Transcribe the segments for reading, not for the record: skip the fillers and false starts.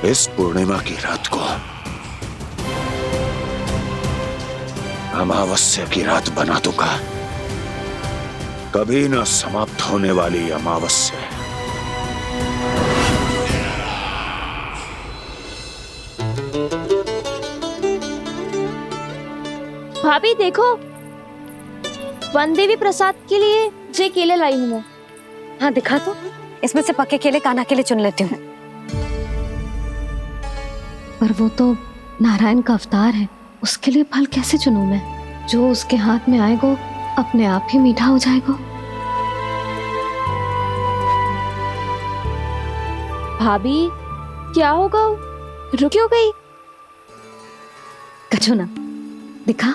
इस पूर्णिमा की रात को अमावस्या की रात बना दूंगा। कभी न समाप्त होने वाली अमावस्या। भाभी देखो, वनदेवी प्रसाद के लिए ये केले लाई हूँ मैं। हाँ दिखा तो, इसमें से पके केले कान्हा के लिए चुन लेती हूँ। पर वो तो नारायण का अवतार है, उसके लिए फल कैसे चुनूं मैं? जो उसके हाथ में आएगा अपने आप ही मीठा हो जाएगा। भाभी क्या होगा, रुक क्यों गई? कछू ना दिखा।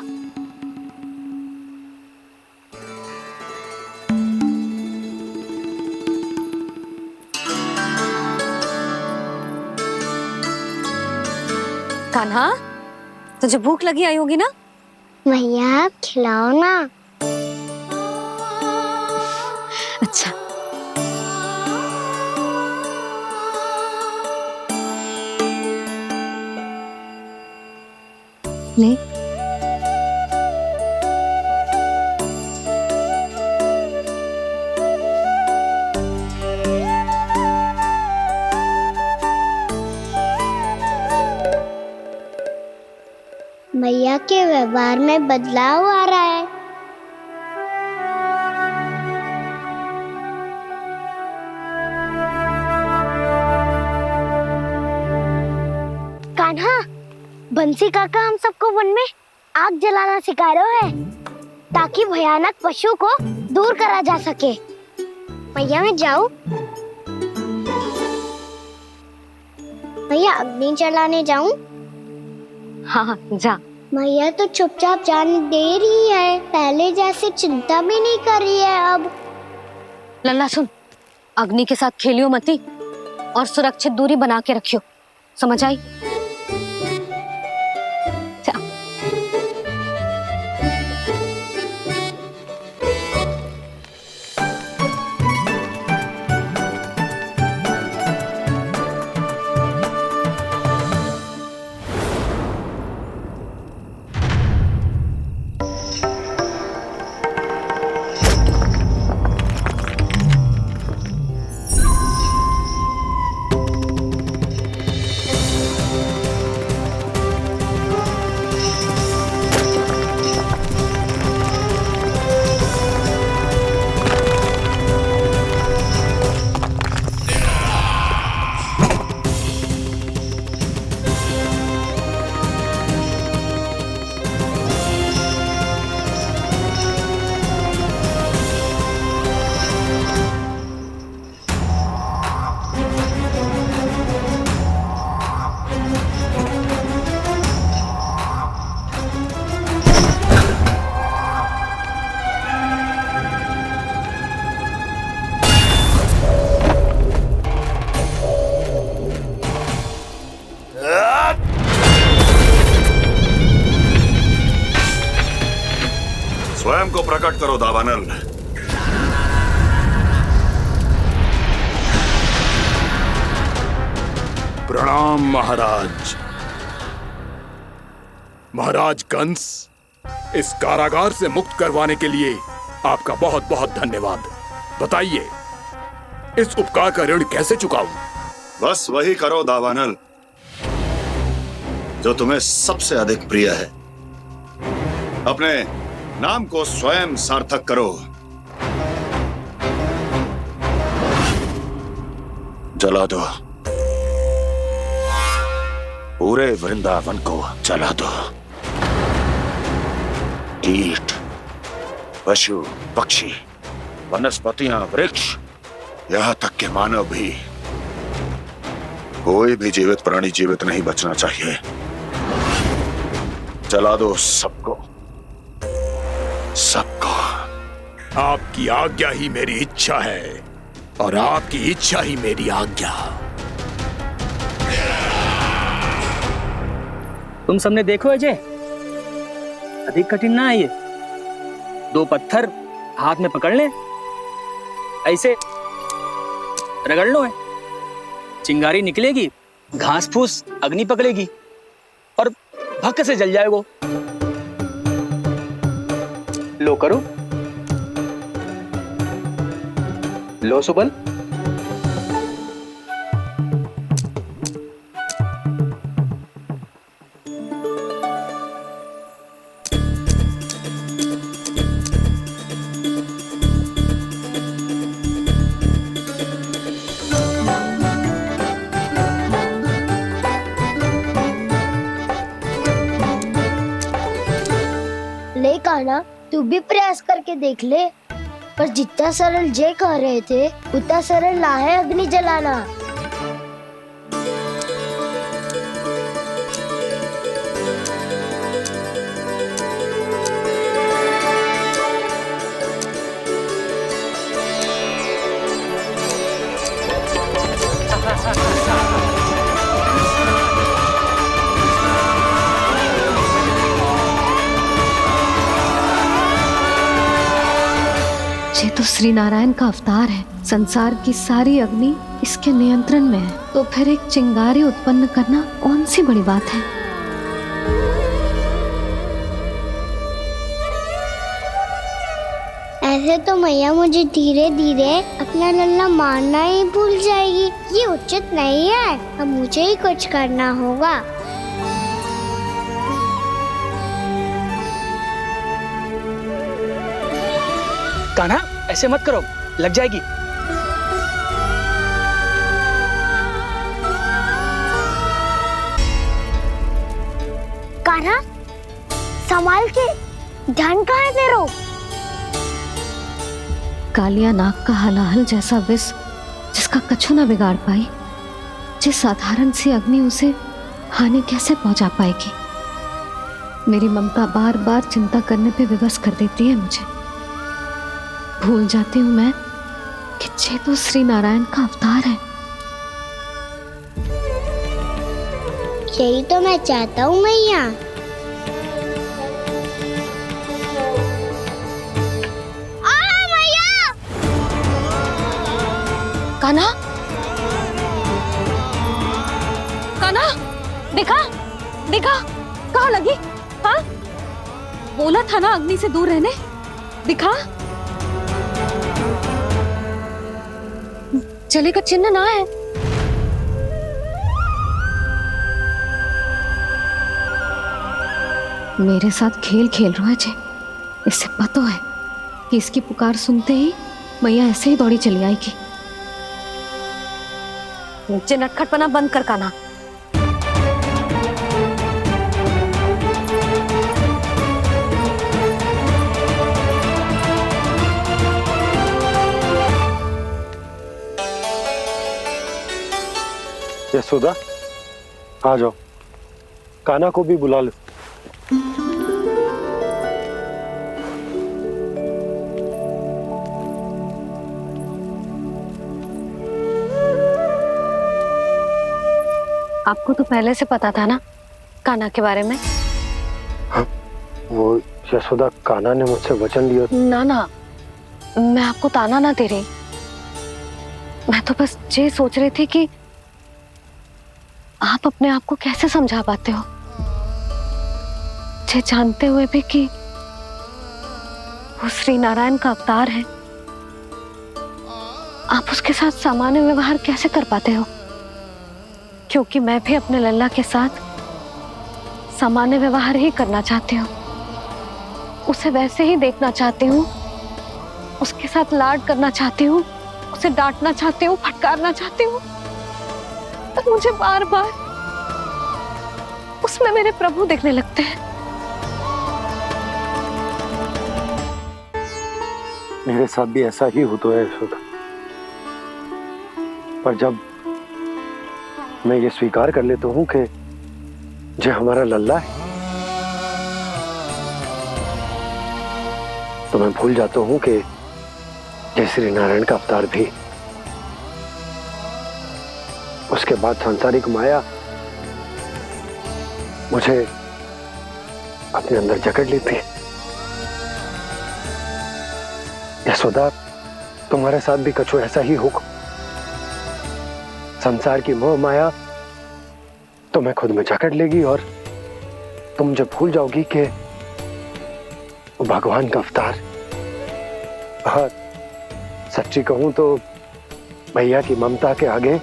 कान्हा, तुझे भूख लगी आई होगी ना? भैया आप खिलाओ ना। अच्छा। ले। भैया के व्यवहार में बदलाव आ रहा है। कान्हा, बंसी काका हम सबको वन में आग जलाना सिखा रहा है ताकि भयानक पशु को दूर करा जा सके। भैया मैं जाऊं? भैया अग्नि जलाने जाऊं? हाँ जा। भैया तो चुपचाप जाने दे रही है, पहले जैसे चिंता भी नहीं कर रही है अब। लल्ला सुन, अग्नि के साथ खेलियो मती और सुरक्षित दूरी बना के रखियो, समझ आई? स्वयं को प्रकट करो दावानल। प्रणाम महाराज। महाराज कंस, इस कारागार से मुक्त करवाने के लिए आपका बहुत बहुत धन्यवाद। बताइए, इस उपकार का ऋण कैसे चुकाऊं? बस वही करो दावानल जो तुम्हें सबसे अधिक प्रिय है। अपने नाम को स्वयं सार्थक करो। जला दो, पूरे वृंदावन को जला दो। कीट, पशु, पक्षी, वनस्पतियां, वृक्ष, यहां तक के मानव भी, कोई भी जीवित प्राणी जीवित नहीं बचना चाहिए। जला दो सबको, सबको। आपकी आज्ञा ही मेरी इच्छा है और आपकी इच्छा ही मेरी आज्ञा। तुम सबने देखो अजय, अधिक कठिन ना है ये। 2 पत्थर हाथ में पकड़ ले, ऐसे रगड़ लो है, चिंगारी निकलेगी घास फूस अग्नि पकड़ेगी और भक्क से जल जाएगो। लो करो, लो सुबल। ले कान्हा, तू भी प्रयास करके देख ले। पर जितना सरल जय कह रहे थे उतना सरल ना है अग्नि जलाना। ये तो श्री नारायण का अवतार है। संसार की सारी अग्नि इसके नियंत्रण में है, तो फिर एक चिंगारी उत्पन्न करना कौन सी बड़ी बात है। ऐसे तो मैया मुझे धीरे धीरे अपना लल्ला मारना ही भूल जाएगी। ये उचित नहीं है, अब मुझे ही कुछ करना होगा। कान्हा, ऐसे मत करो, लग जाएगी। कान्हा, संभाल के, ध्यान कहाँ है तेरो? कालिया नाग का हलाहल जैसा विष जिसका कछु न बिगाड़ पाई, जिस साधारण सी अग्नि उसे हानि कैसे पहुंचा पाएगी। मेरी ममता बार बार चिंता करने पे विवश कर देती है मुझे। भूल जाती हूँ मैं कि ये तो श्री नारायण का अवतार है। यही तो मैं चाहता हूँ मैया। मैया! कान्हा, कान्हा, देखा देखा, कहाँ लगी? हाँ, बोला था ना अग्नि से दूर रहने। दिखा, जले का चिन्ह ना है। मेरे साथ खेल खेल रहा है जे। इसे पता है कि इसकी पुकार सुनते ही मैया ऐसे ही दौड़ी चली आएगी। नीचे नटखटपना बंद कर कान्हा। यशोदा, आ जाओ, कान्हा को भी बुला लो। आपको तो पहले से पता था ना कान्हा के बारे में? हाँ, वो यशोदा, कान्हा ने मुझसे वचन लिया। ना ना, मैं आपको ताना ना दे रही। मैं तो बस ये सोच रही थी कि आप अपने आप को कैसे समझा पाते हो, ये जानते हुए भी कि वो श्री नारायण का अवतार है। आप उसके साथ सामान्य व्यवहार कैसे कर पाते हो? क्योंकि मैं भी अपने लल्ला के साथ सामान्य व्यवहार ही करना चाहती हूँ। उसे वैसे ही देखना चाहती हूँ, उसके साथ लाड करना चाहती हूँ, उसे डांटना चाहती हूँ, फटकारना चाहती हूँ। तो मुझे बार बार उसमें मेरे प्रभु दिखने लगते हैं। मेरे साथ भी ऐसा ही होता है यशोदा। पर जब मैं ये स्वीकार कर लेता हूँ कि जो हमारा लल्ला है, तो मैं भूल जाता हूँ कि जय श्री नारायण का अवतार भी। उसके बाद सांसारिक माया मुझे अपने अंदर जकड़ लेती है। यशोदा, तुम्हारे साथ भी कछु ऐसा ही होगा। संसार की मोह माया तो मैं खुद में जकड़ लेगी और तुम जब भूल जाओगी कि वो भगवान का अवतार। हाँ, सच्ची कहूं तो भैया की ममता के आगे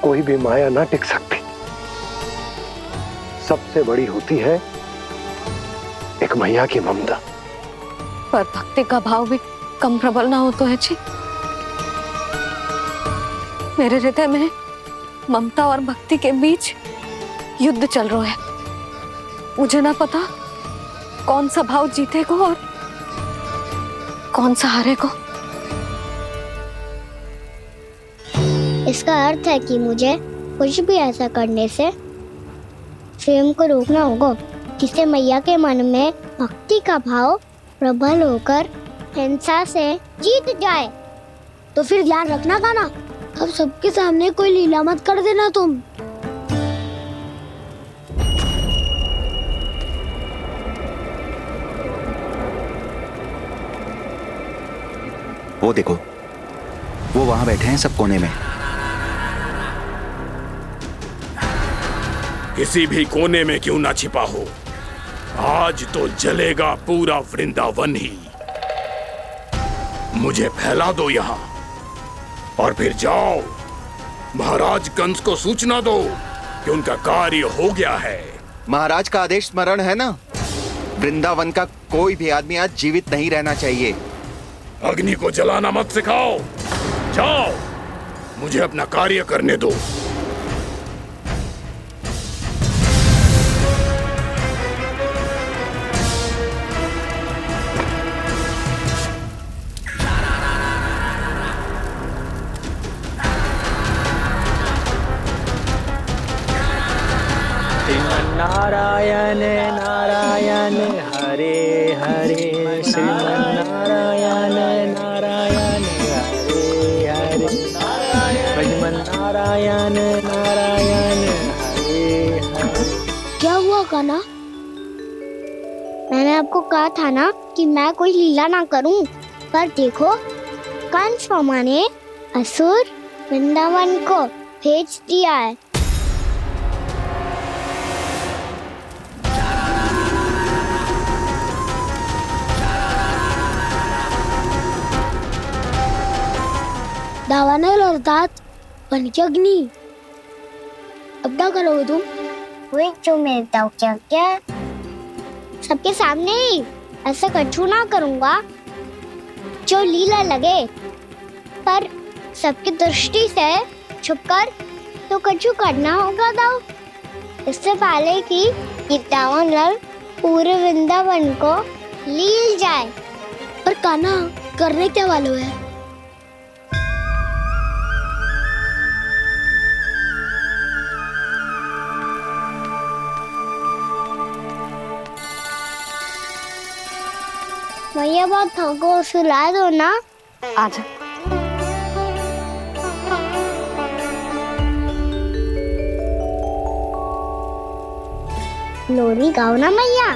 कोई भी माया ना टिक सकती। सबसे बड़ी होती है एक मैया की ममता। पर भक्ति का भाव भी कम प्रबल ना हो तो है जी। मेरे हृदय में ममता और भक्ति के बीच युद्ध चल रहा है। मुझे ना पता कौन सा भाव जीतेगा और कौन सा हारेगा। इसका अर्थ है कि मुझे कुछ भी ऐसा करने से स्वयं को रोकना होगा जिससे मैया के मन में भक्ति का भाव प्रबल होकर हिंसा से जीत जाए। तो फिर ध्यान रखना गाना, अब सबके सामने कोई लीला मत कर देना तुम। वो देखो, वो वहां बैठे हैं सब कोने में। किसी भी कोने में क्यों ना छिपा हो, आज तो जलेगा पूरा वृंदावन ही। मुझे फैला दो यहां और फिर जाओ महाराज कंस को सूचना दो कि उनका कार्य हो गया है। महाराज का आदेश स्मरण है ना, वृंदावन का कोई भी आदमी आज जीवित नहीं रहना चाहिए। अग्नि को जलाना मत सिखाओ, जाओ मुझे अपना कार्य करने दो। नारायण नारायण हरे हरे, श्रीमन्नारायण नारायण हरे हरे, भजमन नारायण नारायण हरे हरे। क्या हुआ गाना? मैंने आपको कहा था ना कि मैं कोई लीला ना करूं, पर देखो कंस मामा ने असुर वृंदावन को भेज दिया है। दावानल अर्थात बन की अग्नि। अब क्या करोगे तुम? वही जो मेरे ताऊ क्या सबके सामने ही ऐसा कछु ना करूंगा जो लीला लगे, पर सबकी दृष्टि से छुपकर तो कछु करना होगा दाऊ। इससे पहले कि ये दावानल पूरे वृंदावन को लील जाए। पर कान्हा करने क्या वालों है? भैया बहुत थको, सुला दो ना। आजा। लोरी गाओ ना मैया।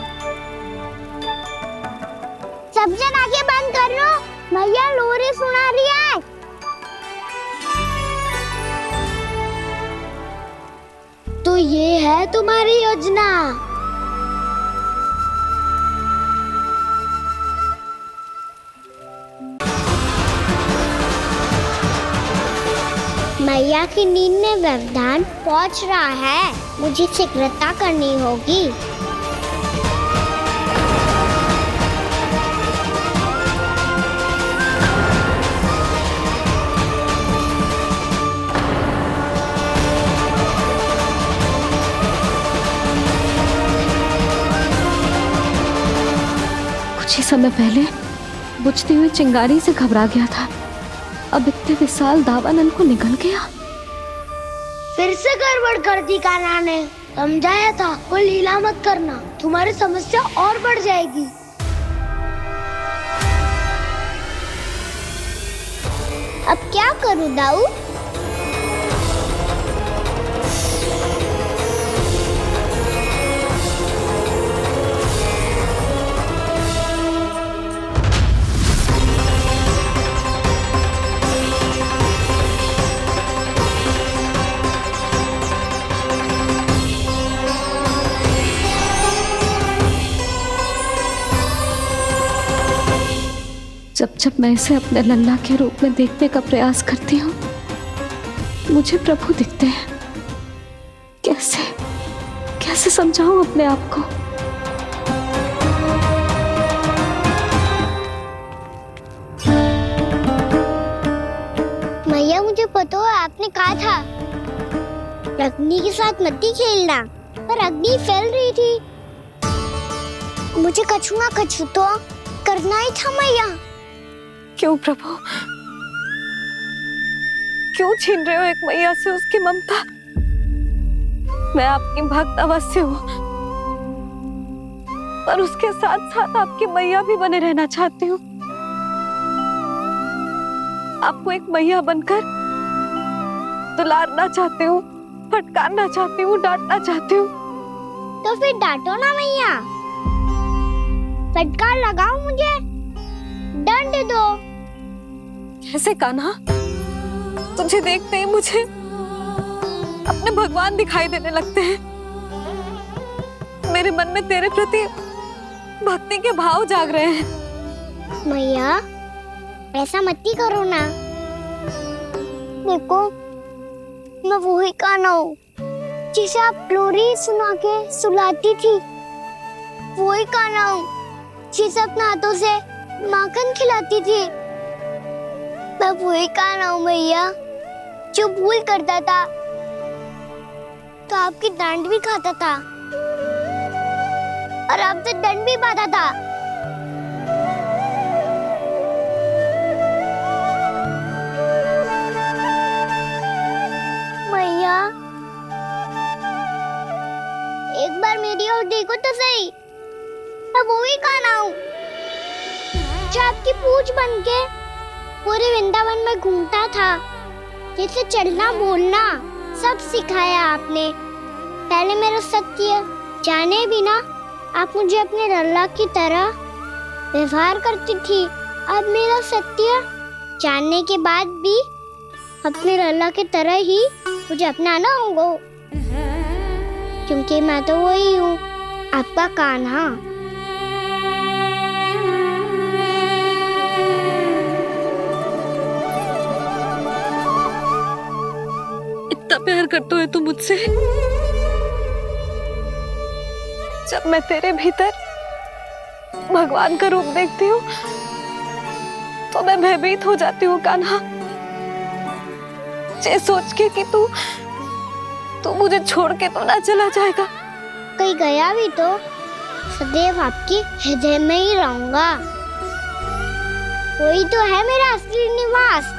सब जन आंखें बंद कर लो, मैया लोरी सुना रही है। तो ये है तुम्हारी योजना। मैया की नींद में व्यवधान पहुंच रहा है, मुझे शीघ्रता करनी होगी। कुछ ही समय पहले बुझती हुई चिंगारी से घबरा गया था, अब इतने विशाल दावानल को निगल गया। फिर से गड़बड़ कर दी कान्हा ने। समझाया था कोई लीला मत करना, तुम्हारी समस्या और बढ़ जाएगी। अब क्या करूं दाऊ? जब जब मैं इसे अपने लल्ला के रूप में देखने का प्रयास करती हूँ, मुझे प्रभु दिखते हैं। कैसे कैसे समझाऊं अपने आप को? मैया, मुझे पता है आपने कहा था अग्नि के साथ मत ही खेलना, पर अग्नि फैल रही थी। मुझे कछु ना कछु तो करना ही था मैया। क्यों प्रभु, क्यों छीन रहे हो एक मैया से उसकी ममता? मैं आपकी भक्त अवश्य हूँ, पर उसके साथ साथ आपकी मैया भी बने रहना चाहती हूँ। आपको एक मैया बनकर दुलारना चाहती हूँ, फटकारना चाहती हूँ, डांटना चाहती हूँ। तो फिर डांटो ना मैया, फटकार लगाओ, मुझे दंड दो। कैसे कान्हा? तुझे देखते ही मुझे अपने भगवान दिखाई देने लगते हैं। मेरे मन में तेरे प्रति भक्ति के भाव जाग रहे हैं। मैया, ऐसा मत ही करो ना। देखो, मैं वही कान्हा हूँ जिसे आप लोरी सुना के सुलाती थी। वही कान्हा हूँ जिसे अपने हाथों से माखन खिलाती थी। मैं वही कान्हा हूँ मैया, जो भूल करता था तो आपकी डांट भी खाता था और आपसे दंड भी पाता था। मैया, एक बार मेरी ओर देखो तो सही। मैं वही कान्हा हूँ जो आपकी पूंछ बनके पूरे वृंदावन में घूमता था। जैसे चलना बोलना सब सिखाया आपने। पहले मेरा सत्य जाने बिना आप मुझे अपने लल्ला की तरह व्यवहार करती थी। अब मेरा सत्य जानने के बाद भी अपने लल्ला की तरह ही मुझे अपनाना होगा, क्योंकि मैं तो वही हूँ, आपका कान्हा। इतना प्यार करते हो तुम मुझसे? जब मैं तेरे भीतर भगवान का रूप देखती हूँ तो मैं भयभीत हो जाती हूँ कान्हा। ये सोच के कि तू मुझे छोड़ के तो ना चला जाएगा। कहीं गया भी तो सदैव आपके हृदय में ही रहूंगा। वही तो है मेरा असली निवास।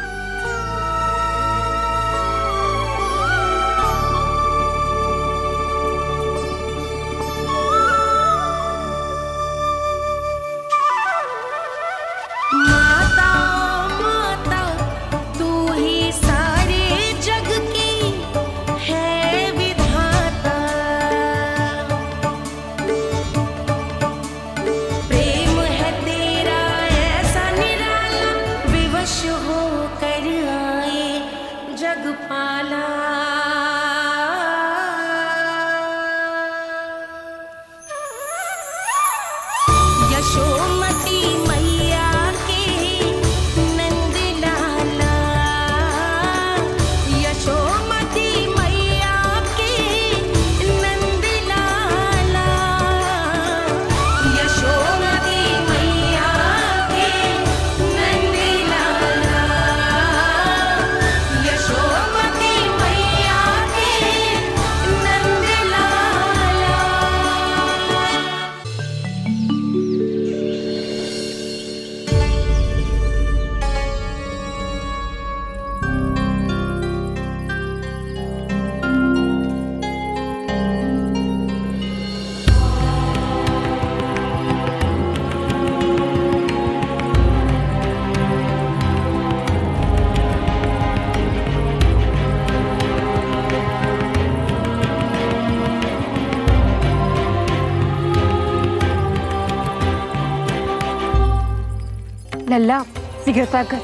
लल्ला, शीघ्रता कर,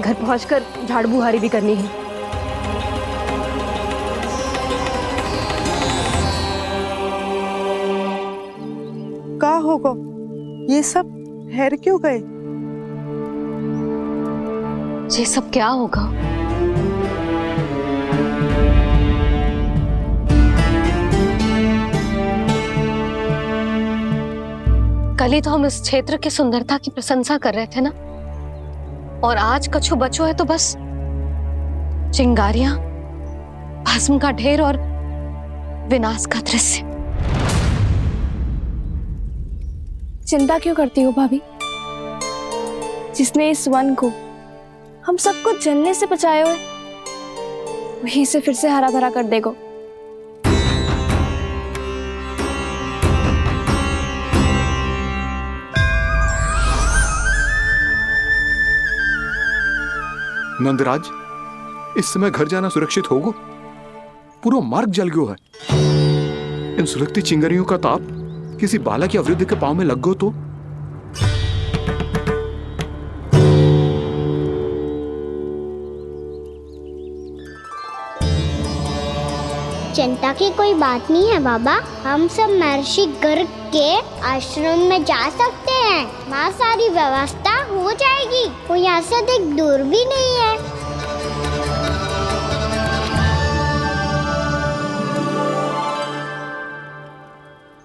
घर पहुंचकर झाड़ बुहारी भी करनी है। का होगा? ये सब ठहर क्यों गए? ये सब क्या होगा? कल ही तो हम इस क्षेत्र की सुंदरता की प्रशंसा कर रहे थे ना, और आज कछु बचो है तो बस चिंगारियां, भस्म का ढेर और विनाश का दृश्य। चिंता क्यों करती हो भाभी? जिसने इस वन को, हम सबको जलने से बचाए हुए, वही इसे फिर से हरा भरा कर देगा। नंदराज, इस समय घर जाना सुरक्षित होगा? पूरा मार्ग जल गयो है। इन सुलगती चिंगारियों का ताप किसी बालक या वृद्ध के पांव में लग गयो तो? चिंता की कोई बात नहीं है बाबा, हम सब महर्षि गर्ग के आश्रम में जा सकते हैं। वहाँ सारी व्यवस्था हो जाएगी, वो यहाँ से अधिक दूर भी नहीं है।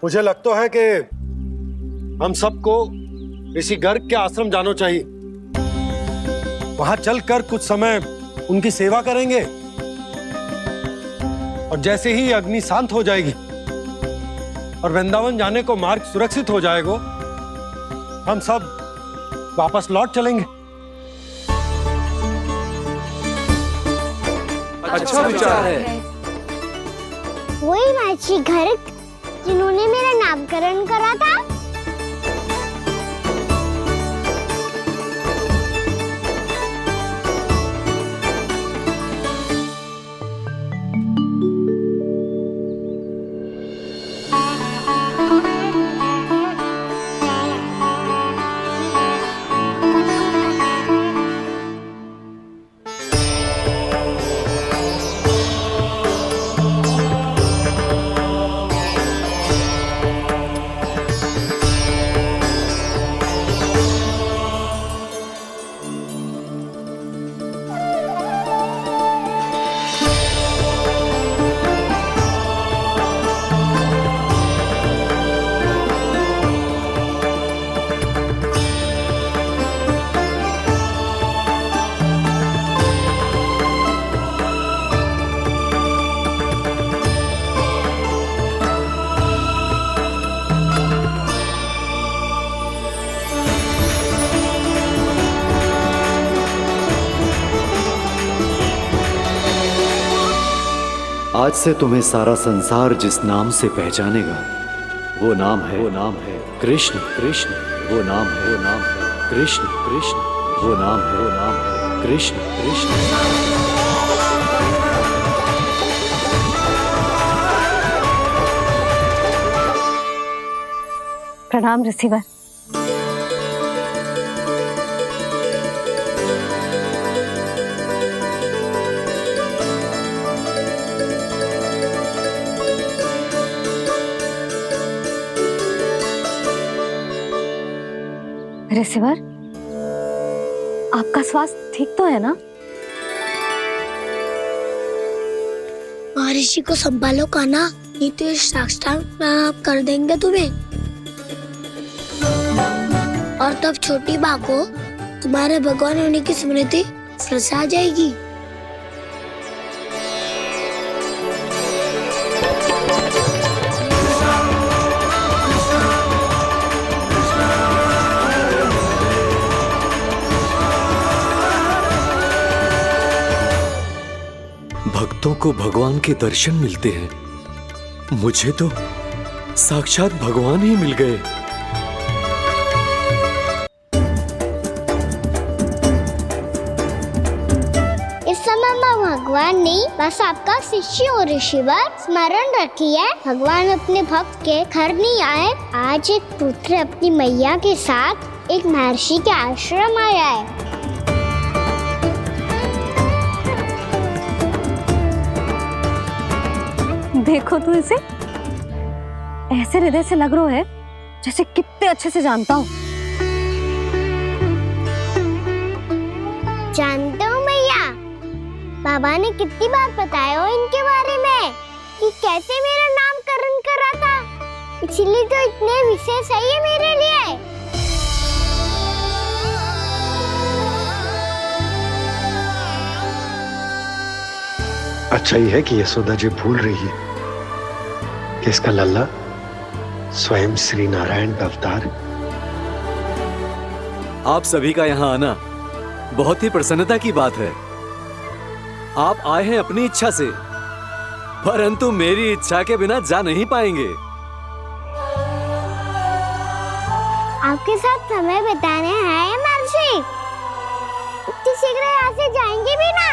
मुझे लगता है कि हम सबको ऋषि गर्ग के आश्रम जाना चाहिए। वहां चलकर कुछ समय उनकी सेवा करेंगे, और जैसे ही अग्नि शांत हो जाएगी और वृंदावन जाने को मार्ग सुरक्षित हो जाएगा, हम सब वापस लौट चलेंगे। अच्छा विचार है। वही महर्षि गर्ग जिन्होंने मेरा नामकरण करा था। आज से तुम्हें सारा संसार जिस नाम से पहचानेगा, वो नाम है कृष्ण। कृष्ण वो नाम है कृष्ण। कृष्ण वो नाम है कृष्ण। कृष्ण। प्रणाम ऋषिवर। ऋषिवर, आपका स्वास्थ्य ठीक तो है ना? महर्षि को संभालो कान्हा, नहीं तो साक्षात प्रणाम कर देंगे तुम्हें। और तब छोटी बा को तुम्हारे भगवान होने की स्मृति फिर से आ जाएगी। भक्तों को भगवान के दर्शन मिलते हैं, मुझे तो साक्षात भगवान ही मिल गए। इस समय मैं भगवान नहीं, बस आपका शिष्य हूँ ऋषिवर। स्मरण रखिए, भगवान अपने भक्त के घर नहीं आए। आज एक पुत्र अपनी मैया के साथ एक महर्षि के आश्रम आया है। देखो तू इसे, ऐसे हृदय से लग रहा है जैसे कितने अच्छे से जानता हूँ। जानती बाबा ने कितनी बार बताया हो इनके बारे में कि कैसे मेरा नामकरण करा था, इसीलिए तो इतने विशेष है ये मेरे लिए। अच्छा ही है कि यशोदा जी भूल रही है कि इसका लल्ला स्वयं श्री नारायण का अवतार है। आप सभी का यहाँ आना बहुत ही प्रसन्नता की बात है। आप आए हैं अपनी इच्छा से, परंतु मेरी इच्छा के बिना जा नहीं पाएंगे। आपके साथ समय बिताने हैं महर्षि, इतनी शीघ्र यहाँ से जाएंगे भी ना?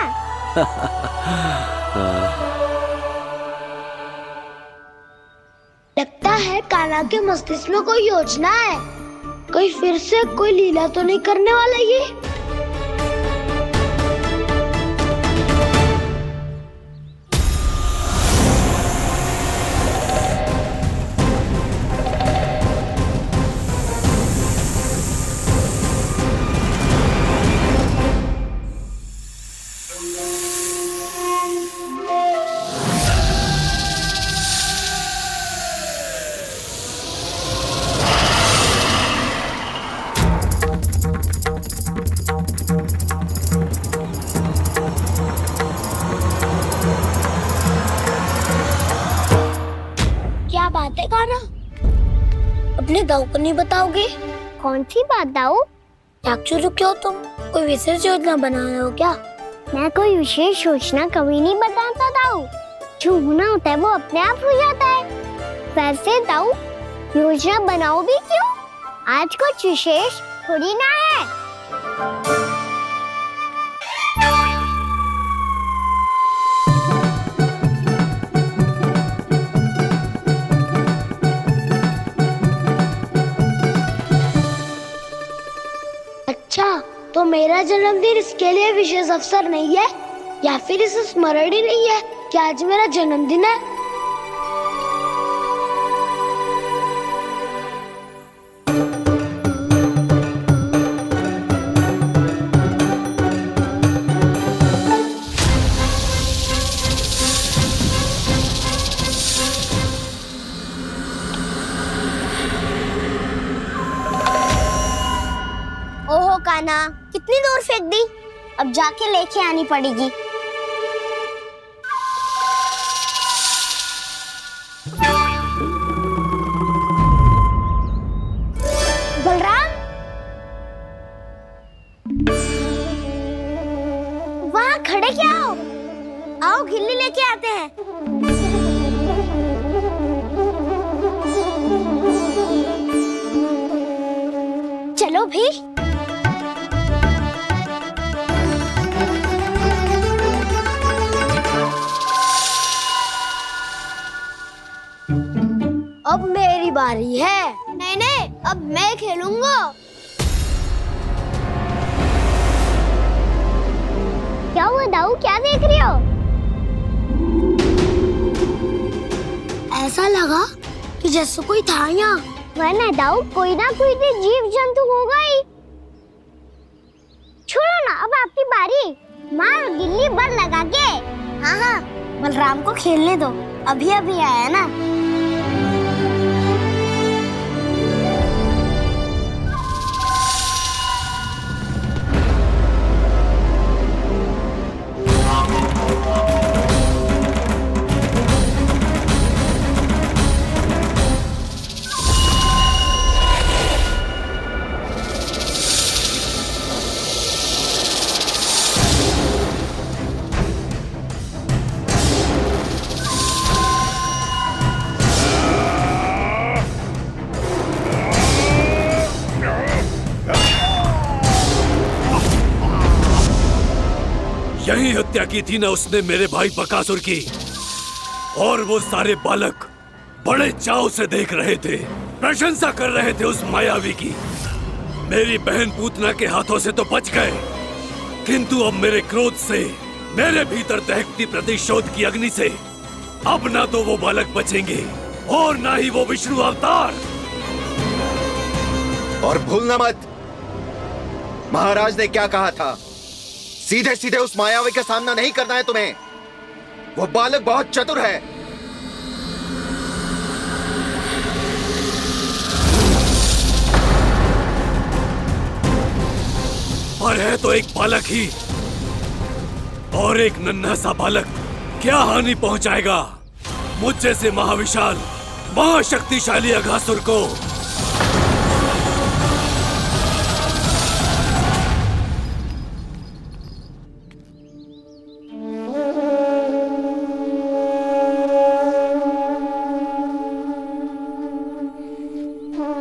लगता है कान्हा के मस्तिष्क में कोई योजना है, कोई फिर से कोई लीला तो नहीं करने वाला ये। क्या बात है कान्हा, अपने दाऊ को नहीं बताओगे? कौन सी बात दाऊ? चाकचू क्यों तुम कोई विशेष योजना बना रहे हो क्या? मैं कोई विशेष योजना कभी नहीं बताता दाऊ, जो होना होता है वो अपने आप हो जाता है। वैसे दाऊ योजना बनाओ भी क्यों? आज कुछ विशेष थोड़ी ना है। अच्छा, तो मेरा जन्मदिन इसके लिए विशेष अवसर नहीं है, या फिर इसे स्मरण ही नहीं है कि आज मेरा जन्मदिन है? ओहो कान्हा, कितनी दूर फेंक दी, अब जाके लेके आनी पड़ेगी। बलराम, वहाँ खड़े क्या हो? आओ खिल्ली लेके आते हैं। चलो भी। अब मेरी बारी है। नहीं नहीं, अब मैं खेलूंगा। क्या हुआ दाऊ, क्या देख रही हो? ऐसा लगा कि जैसे कोई था यहाँ। वरना दाऊ कोई ना कोई तो जीव जंतु होगा ही। छोड़ो ना, अब आपकी बारी। मार गिल्ली बर लगा के। हाँ हाँ, बलराम को खेलने दो, अभी अभी आया ना। यही हत्या की थी ना उसने मेरे भाई बकासुर की, और वो सारे बालक बड़े चाव से देख रहे थे, प्रशंसा कर रहे थे उस मायावी की। मेरी बहन पूतना के हाथों से तो बच गए, किंतु अब मेरे क्रोध से, मेरे भीतर दहकती प्रतिशोध की अग्नि से अब ना तो वो बालक बचेंगे और ना ही वो विष्णु अवतार। और भूलना मत, महाराज ने क्या कहा था, सीधे सीधे उस मायावी का सामना नहीं करना है तुम्हें। वो बालक बहुत चतुर है। पर है तो एक बालक ही, और एक नन्हा सा बालक क्या हानि पहुंचाएगा मुझ जैसे महाविशाल महाशक्तिशाली अघासुर को।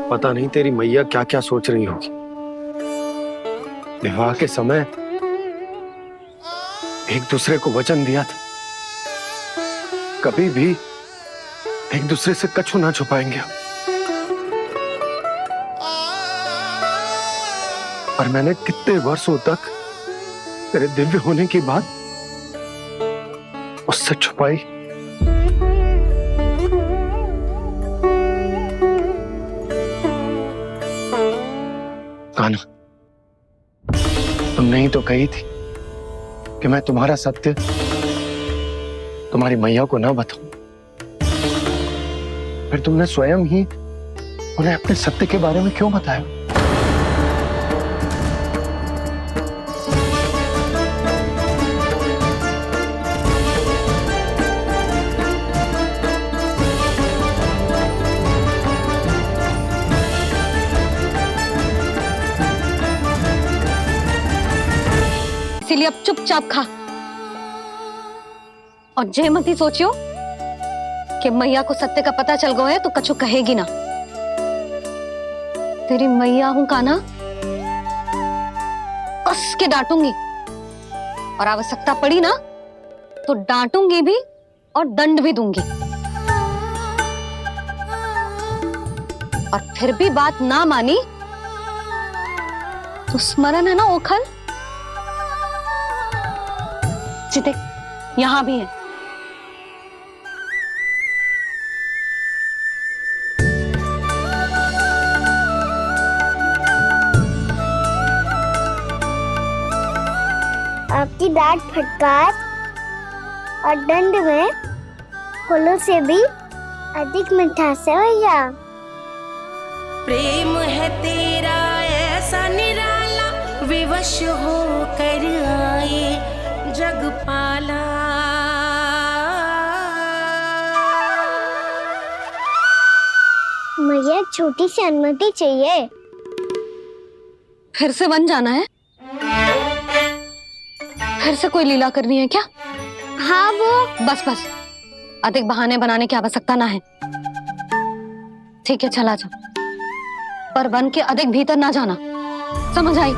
पता नहीं तेरी मैया क्या क्या सोच रही होगी। विवाह के समय एक दूसरे को वचन दिया था, कभी भी एक दूसरे से कछु ना छुपाएंगे। और मैंने कितने वर्षों तक तेरे दिव्य होने की बात उससे छुपाई। कान्हा, तुमने ही तो कही थी कि मैं तुम्हारा सत्य तुम्हारी मैया को ना बताऊं। फिर तुमने स्वयं ही उन्हें अपने सत्य के बारे में क्यों बताया? इसीलिए अब चुपचाप खा और जयमती सोचियो कि मैया को सत्य का पता चल गया है तो कछु कहेगी ना। तेरी मैया हूं कान्हा, कस के डांटूंगी और आवश्यकता पड़ी ना तो डांटूंगी भी और दंड भी दूंगी। और फिर भी बात ना मानी तो स्मरण है ना ओखल, देख यहां भी है। आपकी डांट फटकार और दंड में फूलों से भी अधिक मिठास है भैया। प्रेम है तेरा ऐसा निराला, विवश हो कर आए जग पाला। मुझे छोटी सी अनुमति चाहिए। फिर से बन जाना है? फिर से कोई लीला करनी है क्या? हाँ वो बस बस, अधिक बहाने बनाने की आवश्यकता ना है। ठीक है चला जा, पर वन के अधिक भीतर ना जाना, समझ आई?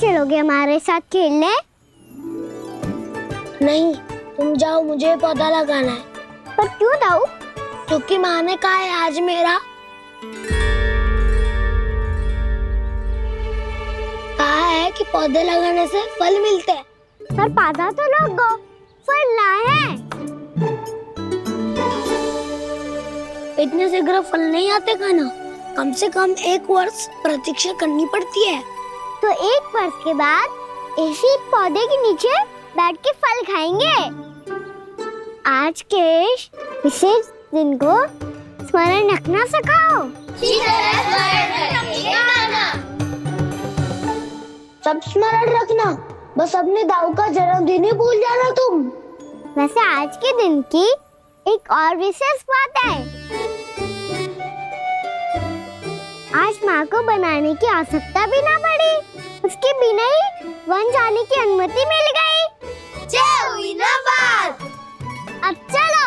चलोगे हमारे साथ खेलने? नहीं, तुम जाओ, मुझे पौधा लगाना है। पर क्यों दाऊ? क्योंकि माँ ने कहा है आज मेरा कहा है कि पौधे लगाने से फल मिलते हैं। पर पौधा तो लगो, फल ना है। इतने शीघ्र फल नहीं आते खाना, कम से कम 1 वर्ष प्रतीक्षा करनी पड़ती है। तो 1 वर्ष के बाद इसी पौधे के नीचे बैठ के फल खाएंगे। आज के विशेष दिन को स्मरण रखना सिखाओ। सब स्मरण रखना, बस अपने दाऊ का जन्मदिन ही भूल जाना तुम। वैसे आज के दिन की एक और विशेष बात है। आज माँ को बनाने की आवश्यकता भी ना पड़ी, उसके बिना ही वन जाने की अनुमति मिल गई। जय हुई ना बात। अब चलो।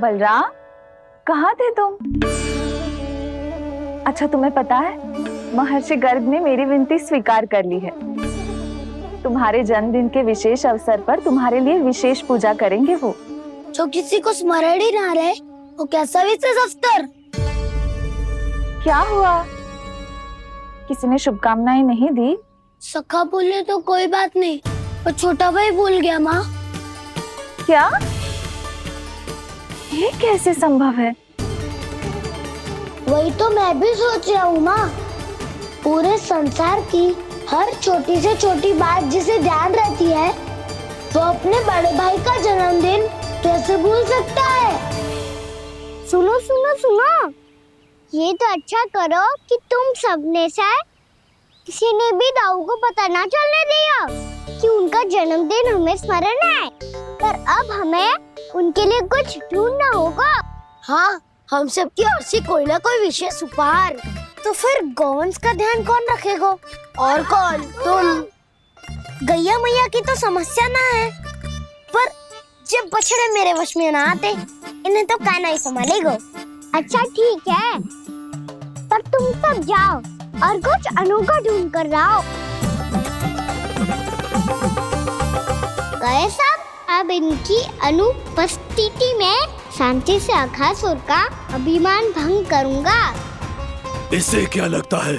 बलराम, कहाँ थे तुम? अच्छा, तुम्हें पता है महर्षि गर्ग ने मेरी विनती स्वीकार कर ली है। तुम्हारे जन्मदिन के विशेष अवसर पर तुम्हारे लिए विशेष पूजा करेंगे वो। जो किसी को स्मरण ही ना रहे, वो कैसा विशेष अवसर? क्या हुआ? किसी ने शुभकामनाएं नहीं दी? सखा बोले तो कोई बात नहीं, पर छोटा भाई भूल गया माँ। क्या? ये कैसे संभव है? वही तो मैं भी सोच रहा हूँ माँ। पूरे संसार की हर छोटी से छोटी बात जिसे ध्यान रहती है, वो अपने बड़े भाई का जन्मदिन कैसे भूल सकता है? सुनो सुनो सुनो, ये तो अच्छा करो कि तुम सबने से किसी ने भी दाऊ को पता ना चलने दिया कि उनका जन्मदिन हमें स्मरण है। पर अब हमें उनके लिए कुछ ढूंढना होगा। हाँ, हम सबकी ओर से कोई ना कोई विशेष उपहार। तो फिर गोवंश का ध्यान कौन रखेगा? और कौन? तुम। गैया मैया की तो समस्या ना है, पर जब बछड़े मेरे वश में ना आते, इन्हें तो कान्हा ही संभालेगा। अच्छा ठीक है, पर तुम सब जाओ और कुछ अनोखा ढूंढ कर लाओ। गए सब? अब इनकी अनुपस्थिति में शांति से अघासुर का अभिमान भंग करूंगा। इसे क्या लगता है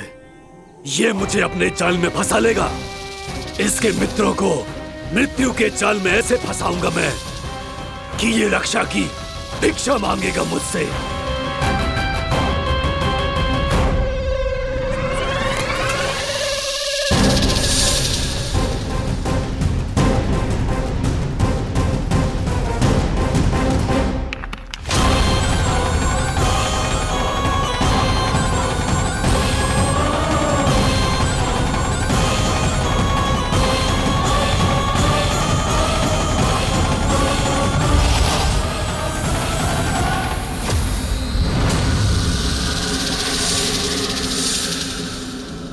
ये मुझे अपने जाल में फंसा लेगा? इसके मित्रों को मृत्यु के जाल में ऐसे फंसाऊंगा मैं कि ये रक्षा की भिक्षा मांगेगा मुझसे।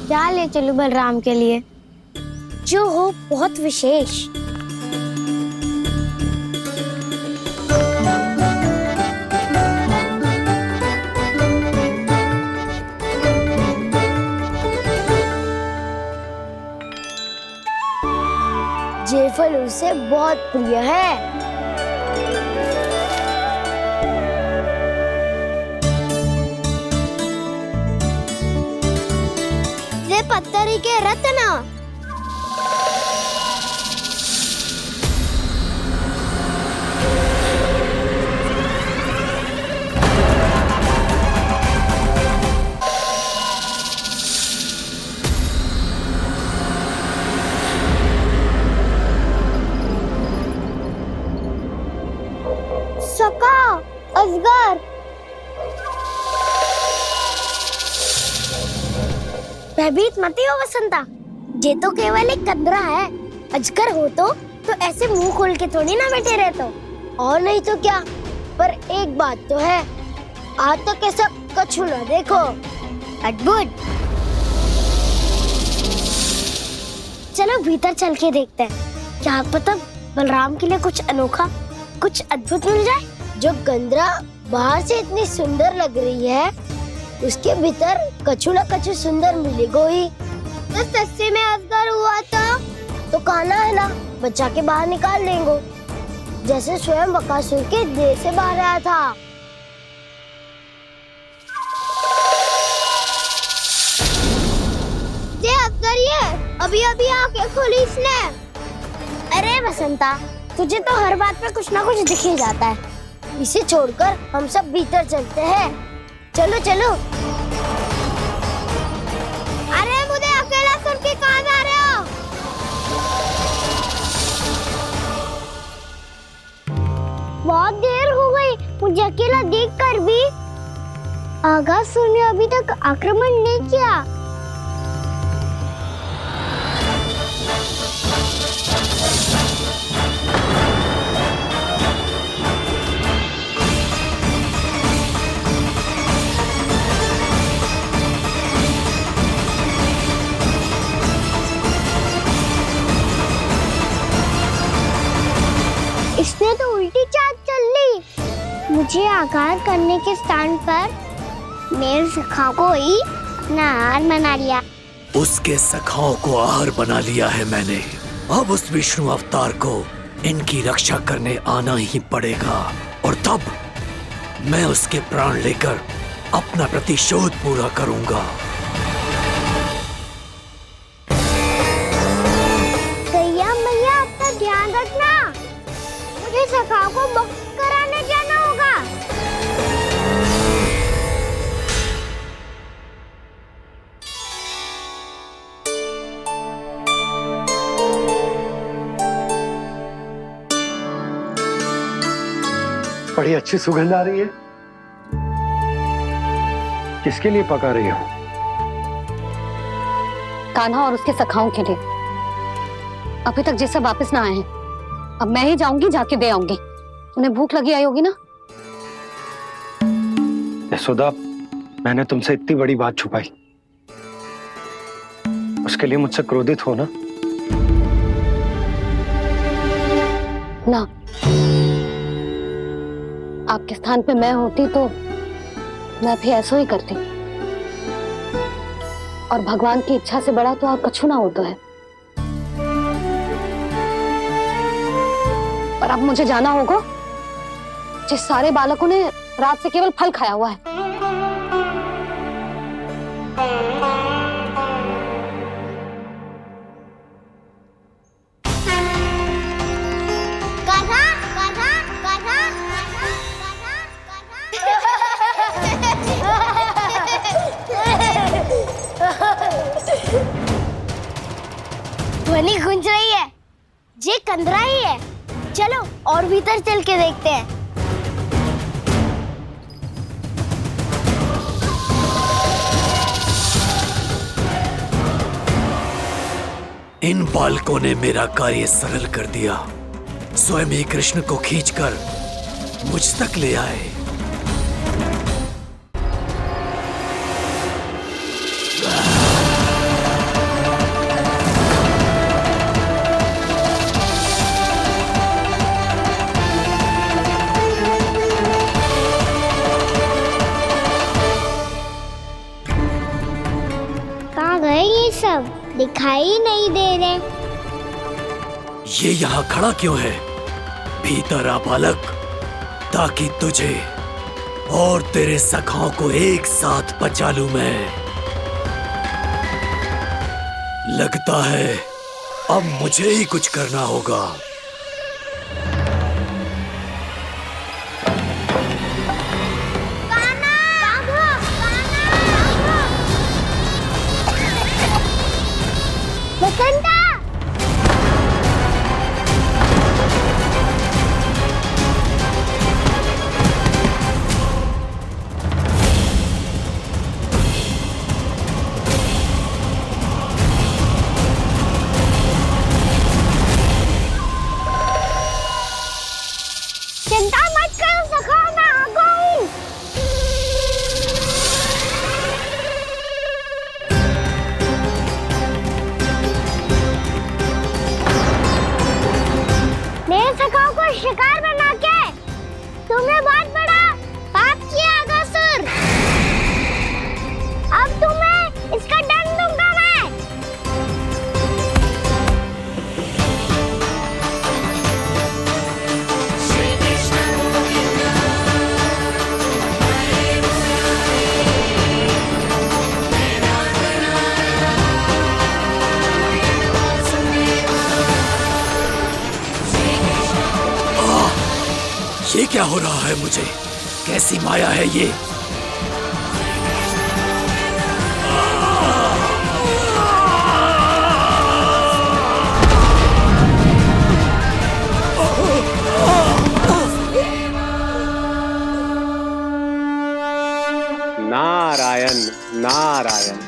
क्या ले चलूं बलराम के लिए जो हो बहुत विशेष? ये फल उसे बहुत प्रिय है। पत्थरी के रत्न। सका, अजगर। भयभीत मत हो वसंता, ये तो केवल एक कंदरा है। अजगर हो तो ऐसे मुंह खोल के थोड़ी ना बैठे रहते। और नहीं तो क्या, पर एक बात तो है, आज तक तो ऐसा कछु ना देखो। अद्भुत। चलो भीतर चल के देखते हैं, क्या पता बलराम के लिए कुछ अनोखा, कुछ अद्भुत मिल जाए। जो कंदरा बाहर से इतनी सुंदर लग रही है, उसके भीतर कछु ना कछु सुंदर मिलेगा ही। तो सस्ते में अजगर हुआ था तो कान्हा है ना, बच्चा के बाहर निकाल लेंगे, जैसे स्वयं बकासुर के देह से बाहर आया था। ये अजगर ये अभी अभी आंखें खोली इसने। अरे बसंता, तुझे तो हर बात पे कुछ ना कुछ दिख ही जाता है। इसे छोड़कर हम सब भीतर चलते हैं। चलो चलो। अरे मुझे अकेला सुन के कहाँ जा रहे हो? बहुत देर हो गई मुझे अकेला देखकर भी। अघासुर ने अभी तक आक्रमण नहीं किया। इसने तो उल्टी चाल चल ली। मुझे मुझे आघात करने के स्थान पर मेरे सखा को ही अपना आहार बना लिया। उसके सखाओं को आहार बना लिया है मैंने। अब उस विष्णु अवतार को इनकी रक्षा करने आना ही पड़ेगा, और तब मैं उसके प्राण लेकर अपना प्रतिशोध पूरा करूंगा। गैया मैया, अपना ध्यान रखना, मुझे सखा को मुक्त कराने जाना होगा। बड़ी अच्छी सुगंध आ रही है। किसके लिए पका रही हो? कान्हा और उसके सखाओं के लिए। अभी तक जैसे वापस ना आए हैं, अब मैं ही जाऊंगी, जाके दे आऊंगी। उन्हें भूख लगी आई होगी ना। यशोदा, मैंने तुमसे इतनी बड़ी बात छुपाई, उसके लिए मुझसे क्रोधित हो ना? ना, आपके स्थान पे मैं होती तो मैं भी ऐसा ही करती, और भगवान की इच्छा से बड़ा तो और कछु ना होता है। पर अब मुझे जाना होगा। जिस सारे बालकों ने रात से केवल फल खाया हुआ है। ध्वनि गूंज रही है, ये कंदरा ही है। चलो और भीतर चल के देखते हैं। इन बालकों ने मेरा कार्य सरल कर दिया। स्वयं ही कृष्ण को खींचकर मुझ तक ले आए। कहाँ गए ये सब? दिखाई नहीं दे रहे। ये यहाँ खड़ा क्यों है? भीतर आ बालक, ताकि तुझे और तेरे सखाओं को एक साथ बचा लूं मैं। लगता है अब मुझे ही कुछ करना होगा। चिंता मत करो सखा, मैं आ गई। मेरे सखाओं को शिकार बना के तुमने बहुत बड़ा पाप किया अगासुर। अब तुम्हें इसका दंड दूंगा मैं। ये क्या हो रहा है मुझे? कैसी माया है ये? नारायण नारायण।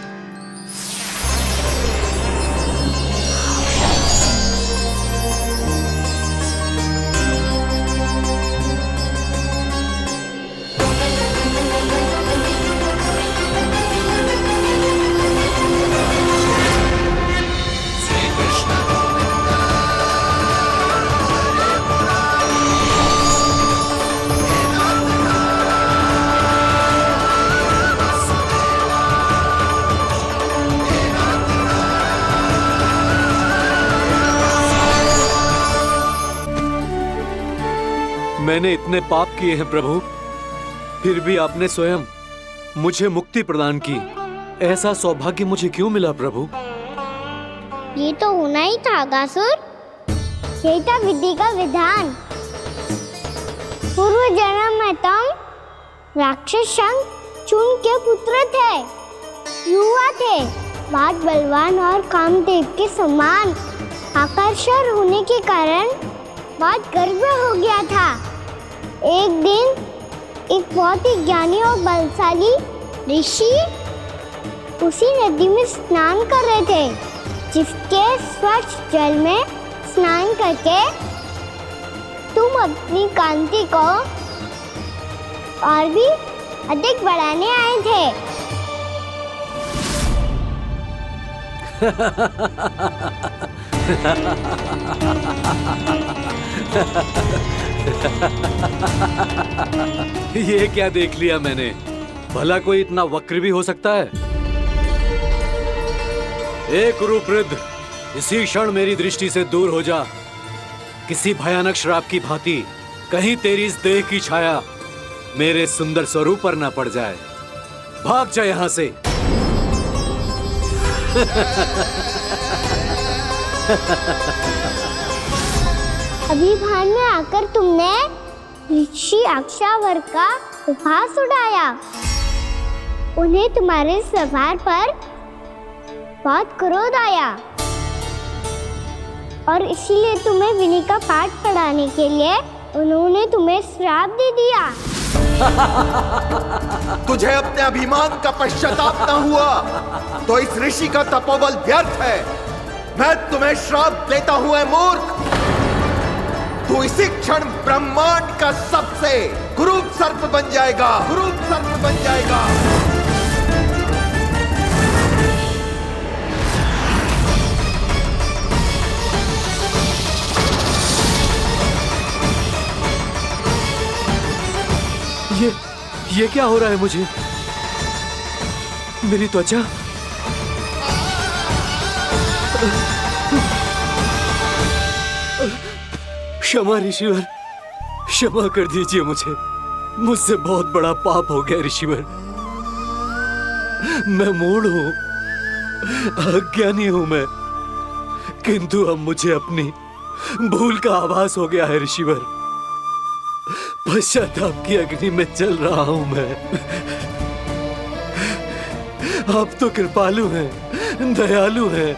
मैंने इतने पाप किए हैं प्रभु, फिर भी आपने स्वयं मुझे मुक्ति प्रदान की। ऐसा सौभाग्य मुझे क्यों मिला प्रभु? ये तो होना ही था अगासुर, यही था विधि का विधान। पूर्व जन्म में तुम राक्षस शंखचूड के पुत्र थे, युवा थे, बहुत बलवान और कामदेव के समान आकर्षण होने के कारण बहुत गर्व हो गया था। एक दिन एक बहुत ही ज्ञानी और बलशाली ऋषि उसी नदी में स्नान कर रहे थे, जिसके स्वच्छ जल में स्नान करके तुम अपनी कांति को और भी अधिक बढ़ाने आए थे। ये क्या देख लिया मैंने? भला कोई इतना वक्र भी हो सकता है? एक रूपवृद्ध, इसी क्षण मेरी दृष्टि से दूर हो जा। किसी भयानक श्राप की भांति कहीं तेरी इस देह की छाया मेरे सुंदर स्वरूप पर न पड़ जाए। भाग जा यहां से। अभी भान में आकर तुमने ऋषि अक्षावर का उपहास उड़ाया। उन्हें तुम्हारे व्यवहार पर बहुत क्रोध आया और इसीलिए तुम्हें विधि का पाठ पढ़ाने के लिए उन्होंने तुम्हें श्राप दे दिया। तुझे अपने अभिमान का पश्चाताप न हुआ तो इस ऋषि का तपोबल व्यर्थ है। मैं तुम्हें श्राप देता हूं, मूर्ख। तू इसी क्षण ब्रह्मांड का सबसे कुरूप सर्प बन जाएगा, कुरूप सर्प बन जाएगा। ये क्या हो रहा है मुझे? मेरी त्वचा, क्षमा ऋषिवर, क्षमा कर दीजिए मुझे। मुझसे बहुत बड़ा पाप हो गया ऋषिवर। मैं मूढ़ हूं, अज्ञानी हूं मैं, किंतु अब मुझे अपनी भूल का आभास हो गया है ऋषिवर। पश्चाताप की अग्नि में जल रहा हूं मैं। आप तो कृपालु हैं, दयालु हैं।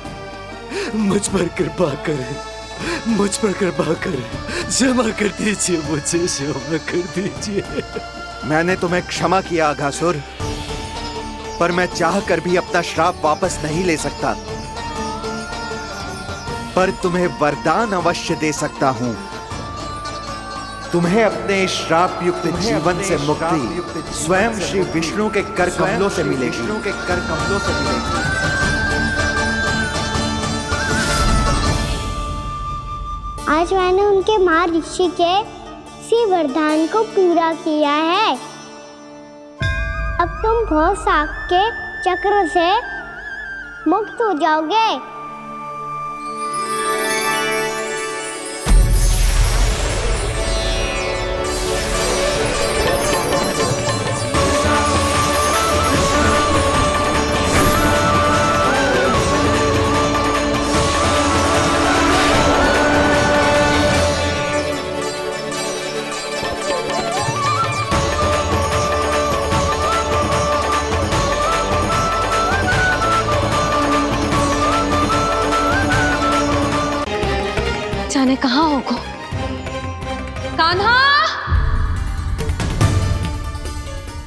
मुझ पर कृपा करें, मुझ पर कृपा करें। क्षमा कर दीजिए मुझे, क्षमा कर दीजिए। मैंने तुम्हें क्षमा किया अघासुर, पर मैं चाहकर भी अपना श्राप वापस नहीं ले सकता। पर तुम्हें वरदान अवश्य दे सकता हूं। तुम्हें अपने श्राप युक्त जीवन से मुक्ति स्वयं श्री विष्णु के कर कमलों से मिलेगी, विष्णु के कर कमलों से मिलेगी। आज मैंने उनके महर्षि के इसी वरदान को पूरा किया है। अब तुम भव साग के चक्र से मुक्त हो जाओगे। जाने कहाँ होगो? कान्हा!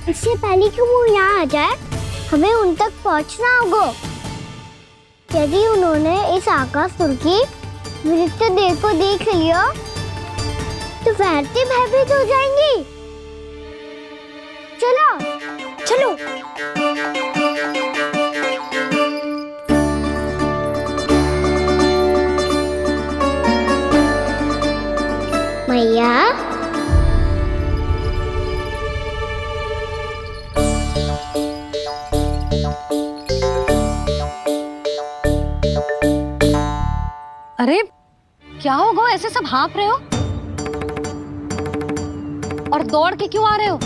इससे पहले कि वो यहाँ आ जाए, हमें उन तक पहुँचना होगा। यदि उन्होंने इस आकासुर की नृत्य देह को देख लिया, तो वैसे भयभीत हो जाएंगी। चलो, चलो। मैया, अरे क्या होगा? ऐसे सब हाँफ रहे हो? और दौड़ के क्यों आ रहे हो?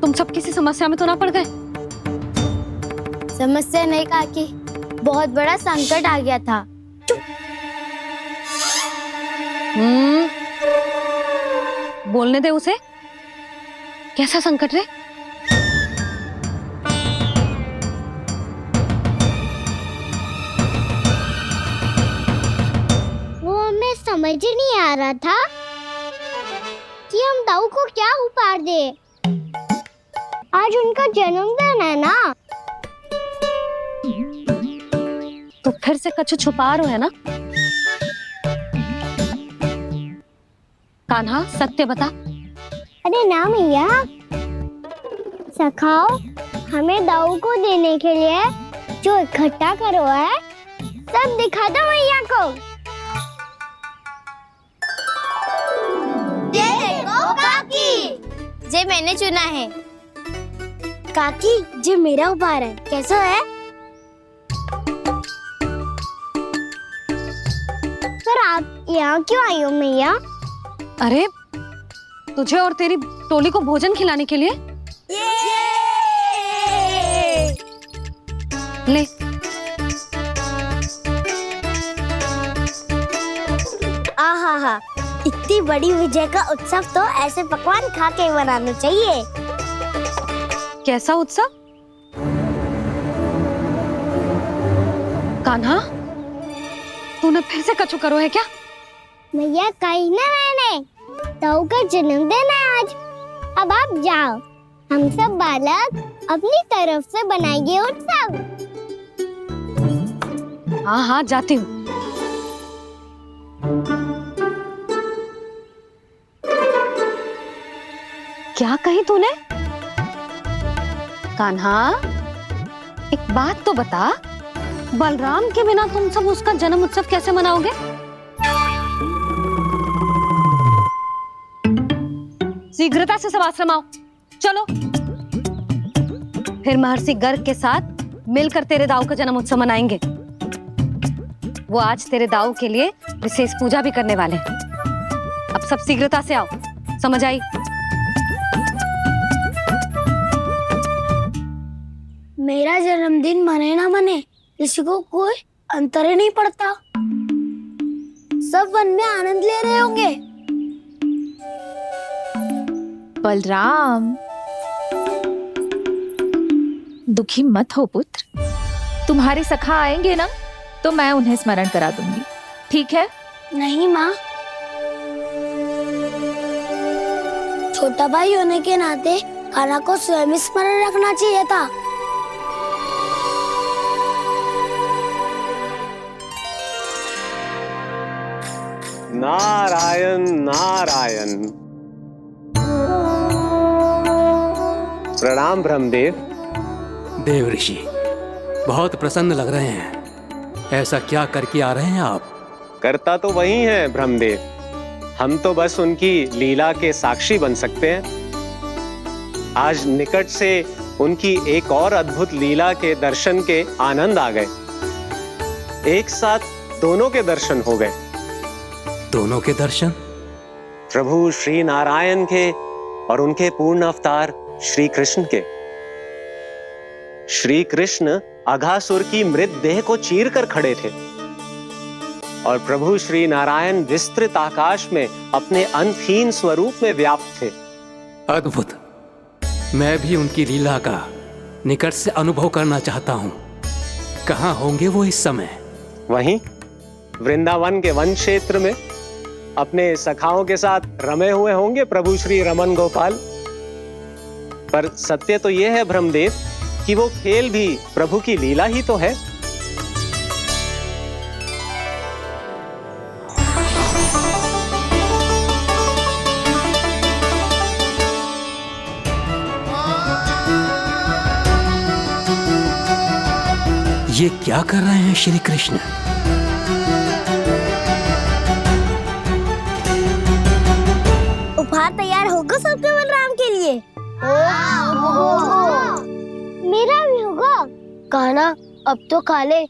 तुम सब किसी समस्या में तो ना पड़ गए? समस्या नहीं काकी, बहुत बड़ा संकट आ गया था। बोलने दे उसे। कैसा संकट रे? वो हमें समझ ही नहीं आ रहा था कि हम दाऊ को क्या उपहार दे। आज उनका जन्मदिन है ना, तो फिर से कछु छुपा रहे हो है ना? कान्हा सत्य बता। अरे ना मैया, सखाओ हमें दाऊ को देने के लिए जो इकट्ठा करो है सब दिखा दो मैया को। ये देखो काकी, जे मैंने चुना है। काकी जे मेरा उपहार है, कैसा है? पर आप यहाँ क्यों आई हो मैया? अरे तुझे और तेरी टोली को भोजन खिलाने के लिए। ले आहा, इतनी बड़ी विजय का उत्सव तो ऐसे पकवान खा के मनाना चाहिए। कैसा उत्सव? कान्हा तूने फिर से कछु करो है क्या? मैया कहीं ना, मैंने दाऊ का जन्मदिन है आज। अब आप जाओ, हम सब बालक अपनी तरफ से बनाएंगे उत्सव। हाँ हाँ जाती हूँ। क्या कही तूने? कान्हा एक बात तो बता, बलराम के बिना तुम सब उसका जन्म उत्सव कैसे मनाओगे? शीघ्रता से सब आश्रम आओ, चलो। फिर महर्षि गर्ग के साथ मिलकर तेरे दाऊ का जन्म उत्सव मनाएंगे। वो आज तेरे दाऊ के लिए विशेष पूजा भी करने वाले हैं। अब सब शीघ्रता से आओ, समझ आई? मेरा जन्मदिन मने ना मने, किसी को कोई अंतर ही नहीं पड़ता। सब वन में आनंद ले रहे होंगे। बलराम दुखी मत हो पुत्र, तुम्हारे सखा आएंगे ना तो मैं उन्हें स्मरण करा दूंगी, ठीक है? नहीं माँ, छोटा भाई होने के नाते कान्हा को स्वयं स्मरण रखना चाहिए था। नारायण नारायण। प्रणाम ब्रह्मदेव। देव ऋषि बहुत प्रसन्न लग रहे हैं। ऐसा क्या करके आ रहे हैं आप? करता तो वही है ब्रह्मदेव, हम तो बस उनकी लीला के साक्षी बन सकते हैं। आज निकट से उनकी एक और अद्भुत लीला के दर्शन के आनंद आ गए। एक साथ दोनों के दर्शन हो गए। दोनों के दर्शन? प्रभु श्री नारायण के और उनके पूर्ण अवतार श्री कृष्ण के। श्री कृष्ण अघासुर की मृत देह को चीर कर खड़े थे और प्रभु श्री नारायण विस्तृत आकाश में अपने अंतहीन स्वरूप में व्याप्त थे। अद्भुत। मैं भी उनकी लीला का निकट से अनुभव करना चाहता हूँ। कहाँ होंगे वो इस समय? वहीं वृंदावन के वन क्षेत्र में अपने सखाओं के साथ रमे हुए होंगे प्रभु श्री रमन गोपाल। पर सत्य तो यह है ब्रह्मदेव कि वो खेल भी प्रभु की लीला ही तो है। ये क्या कर रहे हैं श्री कृष्ण? उपहार तैयार होगा सबके बलराम के लिए? मेरा भी होगा। कान्हा अब तो खा ले।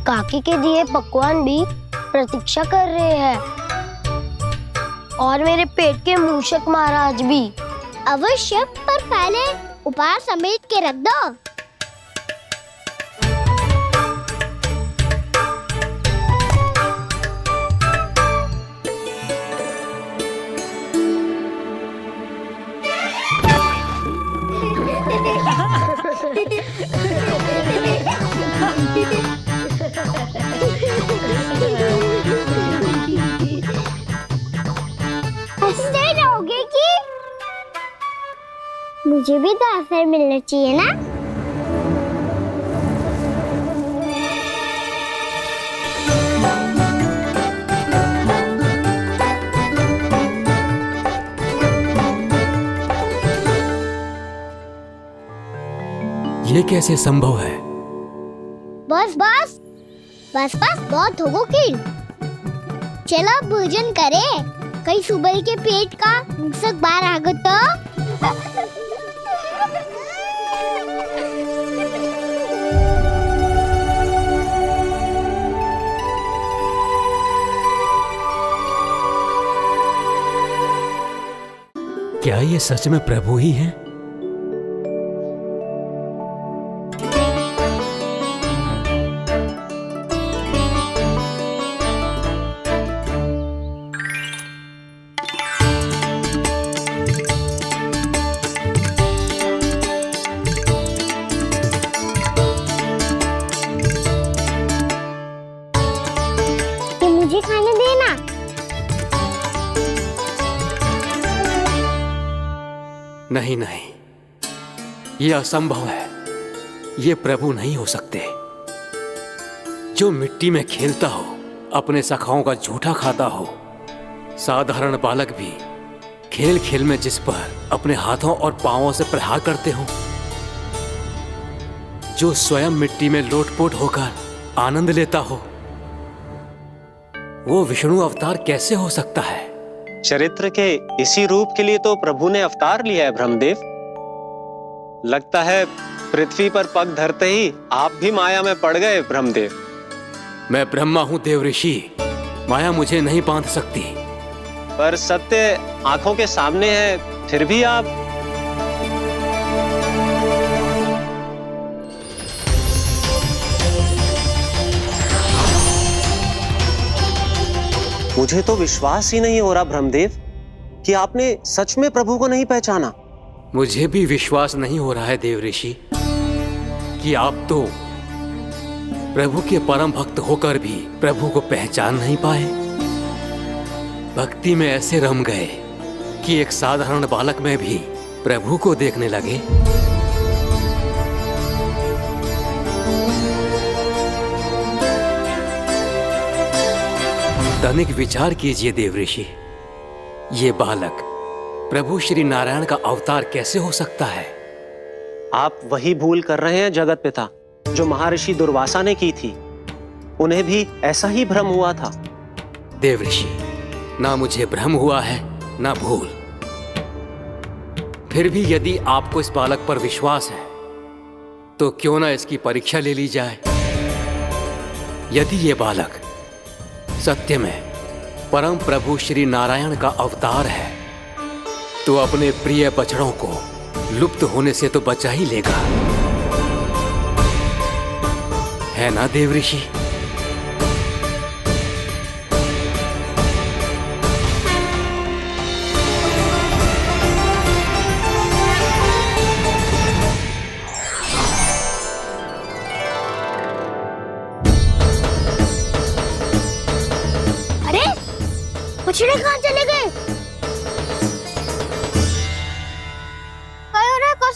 काकी के दिए पकवान भी प्रतीक्षा कर रहे हैं। और मेरे पेट के मूषक महाराज भी। अवश्य, पर पहले उपहार समेट के रख दो। हंसते रहोगे कि मुझे भी तो अवसर मिलना चाहिए ना। ये कैसे संभव है? बस बस बस बस बहुत हो गया। चलो भोजन करें, कहीं सुबह के पेट का मूषक बाहर आ गया तो। क्या ये सच में प्रभु ही हैं? मुझे खाने देना। नहीं नहीं, ये असंभव है। ये प्रभु नहीं हो सकते। जो मिट्टी में खेलता हो, अपने सखाओं का झूठा खाता हो, साधारण बालक भी खेल खेल में जिस पर अपने हाथों और पांवों से प्रहार करते हो, जो स्वयं मिट्टी में लोटपोट होकर आनंद लेता हो, वो विष्णु अवतार कैसे हो सकता है? चरित्र के इसी रूप के लिए तो प्रभु ने अवतार लिया है ब्रह्मदेव। लगता है पृथ्वी पर पग धरते ही आप भी माया में पड़ गए ब्रह्मदेव। मैं ब्रह्मा हूं देव ऋषि, माया मुझे नहीं बांध सकती। पर सत्य आंखों के सामने है, फिर भी आप। मुझे तो विश्वास ही नहीं हो रहा ब्रह्मदेव कि आपने सच में प्रभु को नहीं पहचाना। मुझे भी विश्वास नहीं हो रहा है देव ऋषि कि आप तो प्रभु के परम भक्त होकर भी प्रभु को पहचान नहीं पाए। भक्ति में ऐसे रम गए कि एक साधारण बालक में भी प्रभु को देखने लगे। तनिक विचार कीजिए देव ऋषि, ये बालक प्रभु श्री नारायण का अवतार कैसे हो सकता है? आप वही भूल कर रहे हैं जगत पिता, जो महर्षि दुर्वासा ने की थी। उन्हें भी ऐसा ही भ्रम हुआ था। देव ऋषि, ना मुझे भ्रम हुआ है ना भूल। फिर भी यदि आपको इस बालक पर विश्वास है तो क्यों ना इसकी परीक्षा ले ली जाए। यदि ये बालक सत्य में परम प्रभु श्री नारायण का अवतार है तो अपने प्रिय बछड़ों को लुप्त होने से तो बचा ही लेगा, है ना देव ऋषि? बछड़े कहाँ चले गए?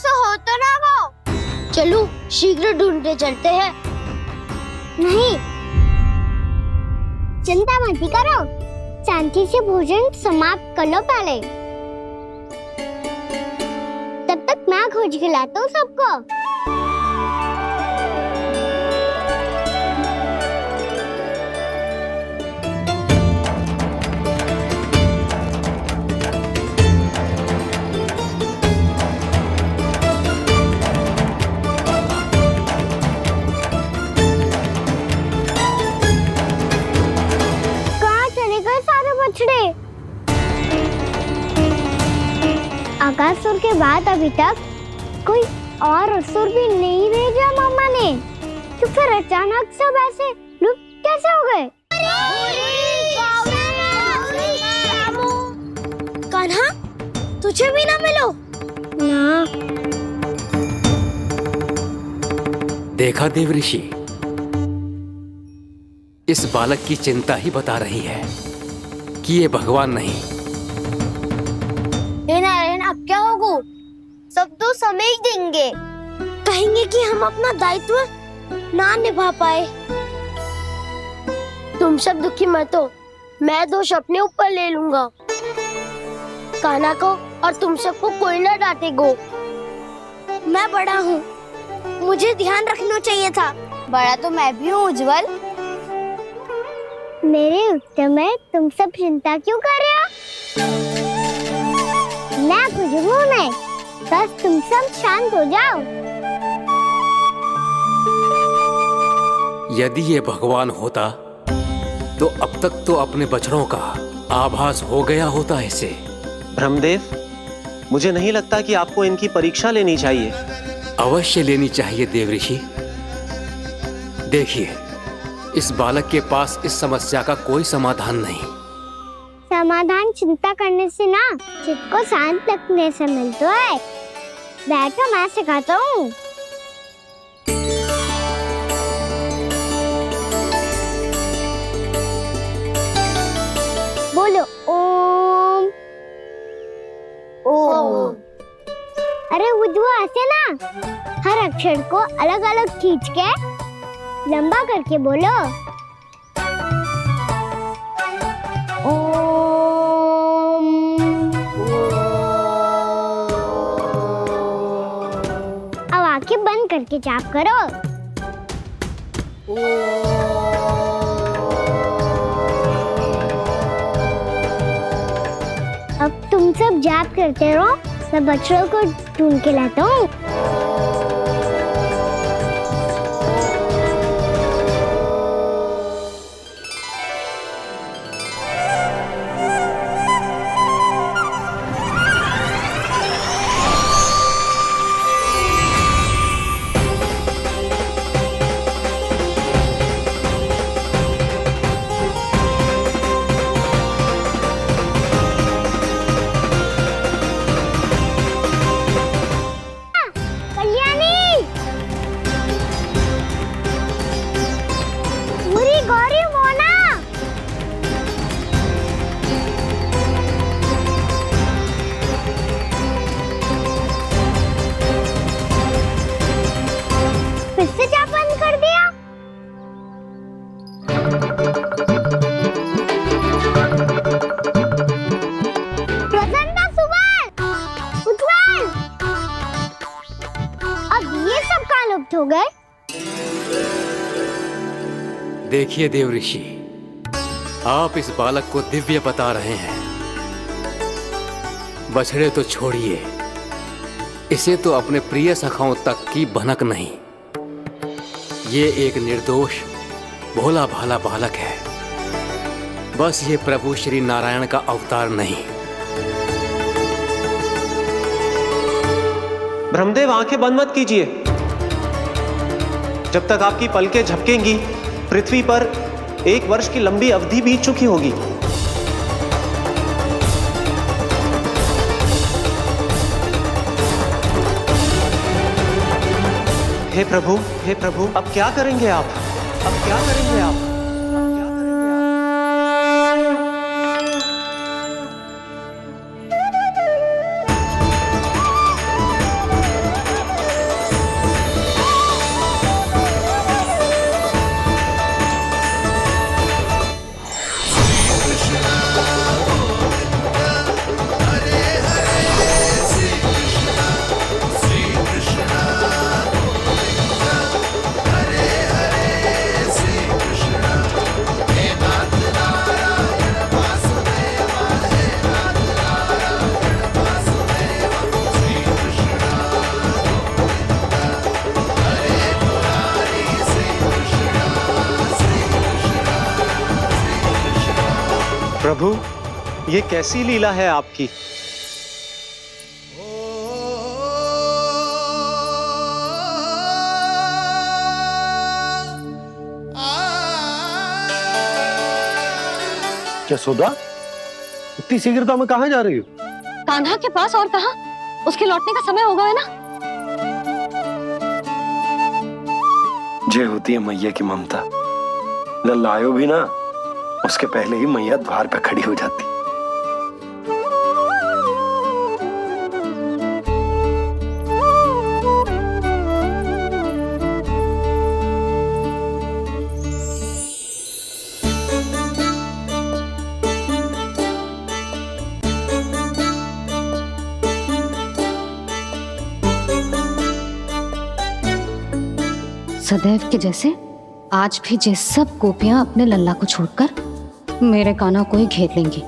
हो तो ना वो। चलो शीघ्र ढूंढते चलते हैं। नहीं, चिंता मत करो, शांति से भोजन समाप्त कर लो पहले। तब तक मैं खोज के लाता हूँ सबको। बच्चों के बाद अभी तक कोई और असुर भी नहीं भेजा मम्मा ने, तो फिर अचानक सब ऐसे लुप्त कैसे हो गए? कान्हा, तुझे भी ना मिलो ना। देखा देव ऋषि, इस बालक की चिंता ही बता रही है कि ये भगवान नहीं। हे नारायण, अब क्या होगा? सब तो समझ देंगे, कहेंगे कि हम अपना दायित्व ना निभा पाए। तुम सब दुखी मत हो, मैं दोष अपने ऊपर ले लूंगा। कान्हा को और तुम सबको कोई ना डांटेगो। मैं बड़ा हूँ, मुझे ध्यान रखना चाहिए था। बड़ा तो मैं भी हूँ उज्जवल। मेरे उत्तर में तुम सब चिंता क्यों कर रहे हो? मैं कुछ हूँ नहीं, बस तुम सब शांत हो जाओ। यदि ये भगवान होता तो अब तक तो अपने बछड़ों का आभास हो गया होता इसे। ब्रह्मदेव, मुझे नहीं लगता कि आपको इनकी परीक्षा लेनी चाहिए। अवश्य लेनी चाहिए देव ऋषि। देखिए, इस बालक के पास इस समस्या का कोई समाधान नहीं। समाधान चिंता करने से ना, चित्त को शांत रखने से मिलता है। बैठो, मैं सिखाता हूँ। बोलो ओम। ओम। अरे उद्वा, ऐसे ना हर अक्षर को अलग अलग खींच के लंबा करके बोलो। ओम। अब आंखें बंद करके जाप करो। अब तुम सब जाप करते रहो, मैं बच्चों को ढूंढ के लाता हूँ। हो गए। देखिए देव ऋषि, आप इस बालक को दिव्य बता रहे हैं। बछड़े तो छोड़िए, इसे तो अपने प्रिय सखाओं तक की भनक नहीं। ये एक निर्दोष भोला भाला बालक है, बस ये प्रभु श्री नारायण का अवतार नहीं। ब्रह्मदेव, आंखें बंद मत कीजिए। जब तक आपकी पलकें झपकेंगी, पृथ्वी पर 1 वर्ष की लंबी अवधि बीत चुकी होगी। हे प्रभु, अब क्या करेंगे आप? अब क्या करेंगे आप? प्रभु, ये कैसी लीला है आपकी? जसोदा, इतनी शीघ्रता में कहाँ जा रही हो? कान्हा के पास, और कहाँ? उसके लौटने का समय होगा है ना। जय होती है मैया की ममता। लल्ला आयो भी ना, उसके पहले ही मैया द्वार पे खड़ी हो जाती। सदैव के जैसे आज भी ये सब गोपियां अपने लल्ला को छोड़कर मेरे कान्हा को ही घेर लेंगी।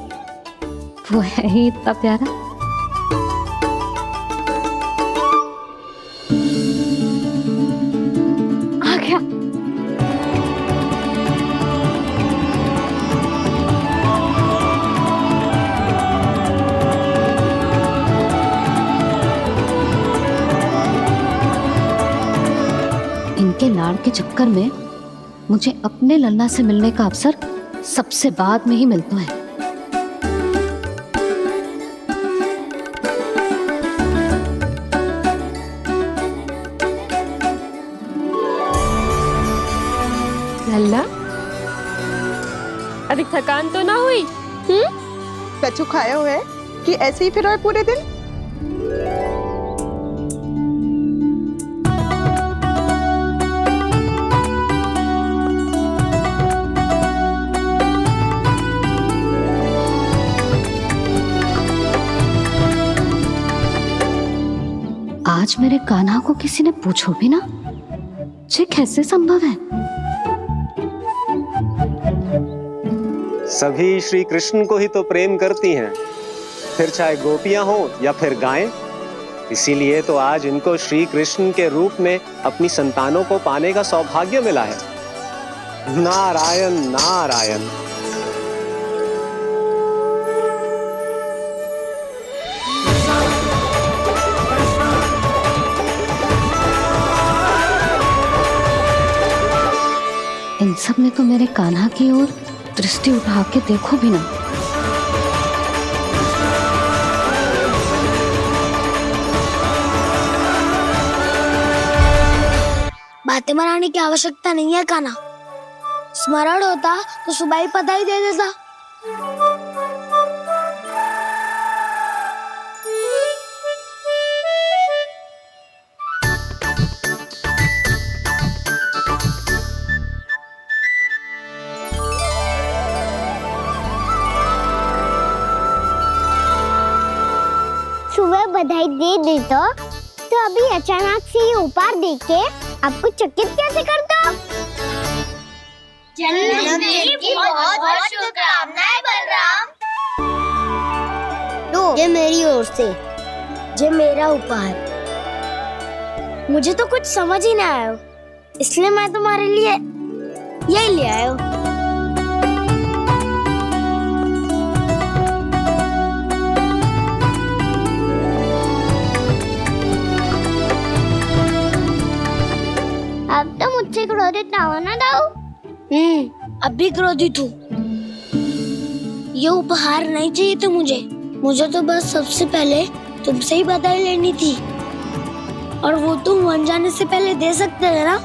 वो है ही इतना प्यारा। आ गया। इनके लाड़ के चक्कर में मुझे अपने लल्ला से मिलने का अवसर सबसे बाद में ही मिलता है। लल्ला, अभी थकान तो ना हुई? कछु खाया हुआ है कि ऐसे ही फिर पूरे दिन? आज मेरे कान्हा को किसी ने पूछो भी ना, ये कैसे संभव है? सभी श्री कृष्ण को ही तो प्रेम करती हैं, फिर चाहे गोपियां हो या फिर गायें। इसीलिए तो आज इनको श्री कृष्ण के रूप में अपनी संतानों को पाने का सौभाग्य मिला है। नारायण नारायण। इन सब ने तो मेरे कान्हा की ओर दृष्टि उठा के देखो भी ना। बातें बनाने की आवश्यकता नहीं है कान्हा। स्मरण होता तो सुबह ही पता ही दे देता। सुबह बधाई दे देता तो अभी अचानक से ये उपहार देख के आपको चकित कैसे करता? जन्मदिन की बहुत शुभकामनाएं बलराम। लो, ये मेरी ओर से, ये मेरा उपहार। मुझे तो कुछ समझ ही ना आया, इसलिए मैं तुम्हारे लिए यही ले आया हूँ। अब तो मुझसे क्रोधित ना होना दाऊ। अब भी क्रोधित हूँ। ये उपहार नहीं चाहिए था मुझे तो बस सबसे पहले तुमसे ही बधाई लेनी थी, और वो तुम बन जाने से पहले दे सकते थे ना।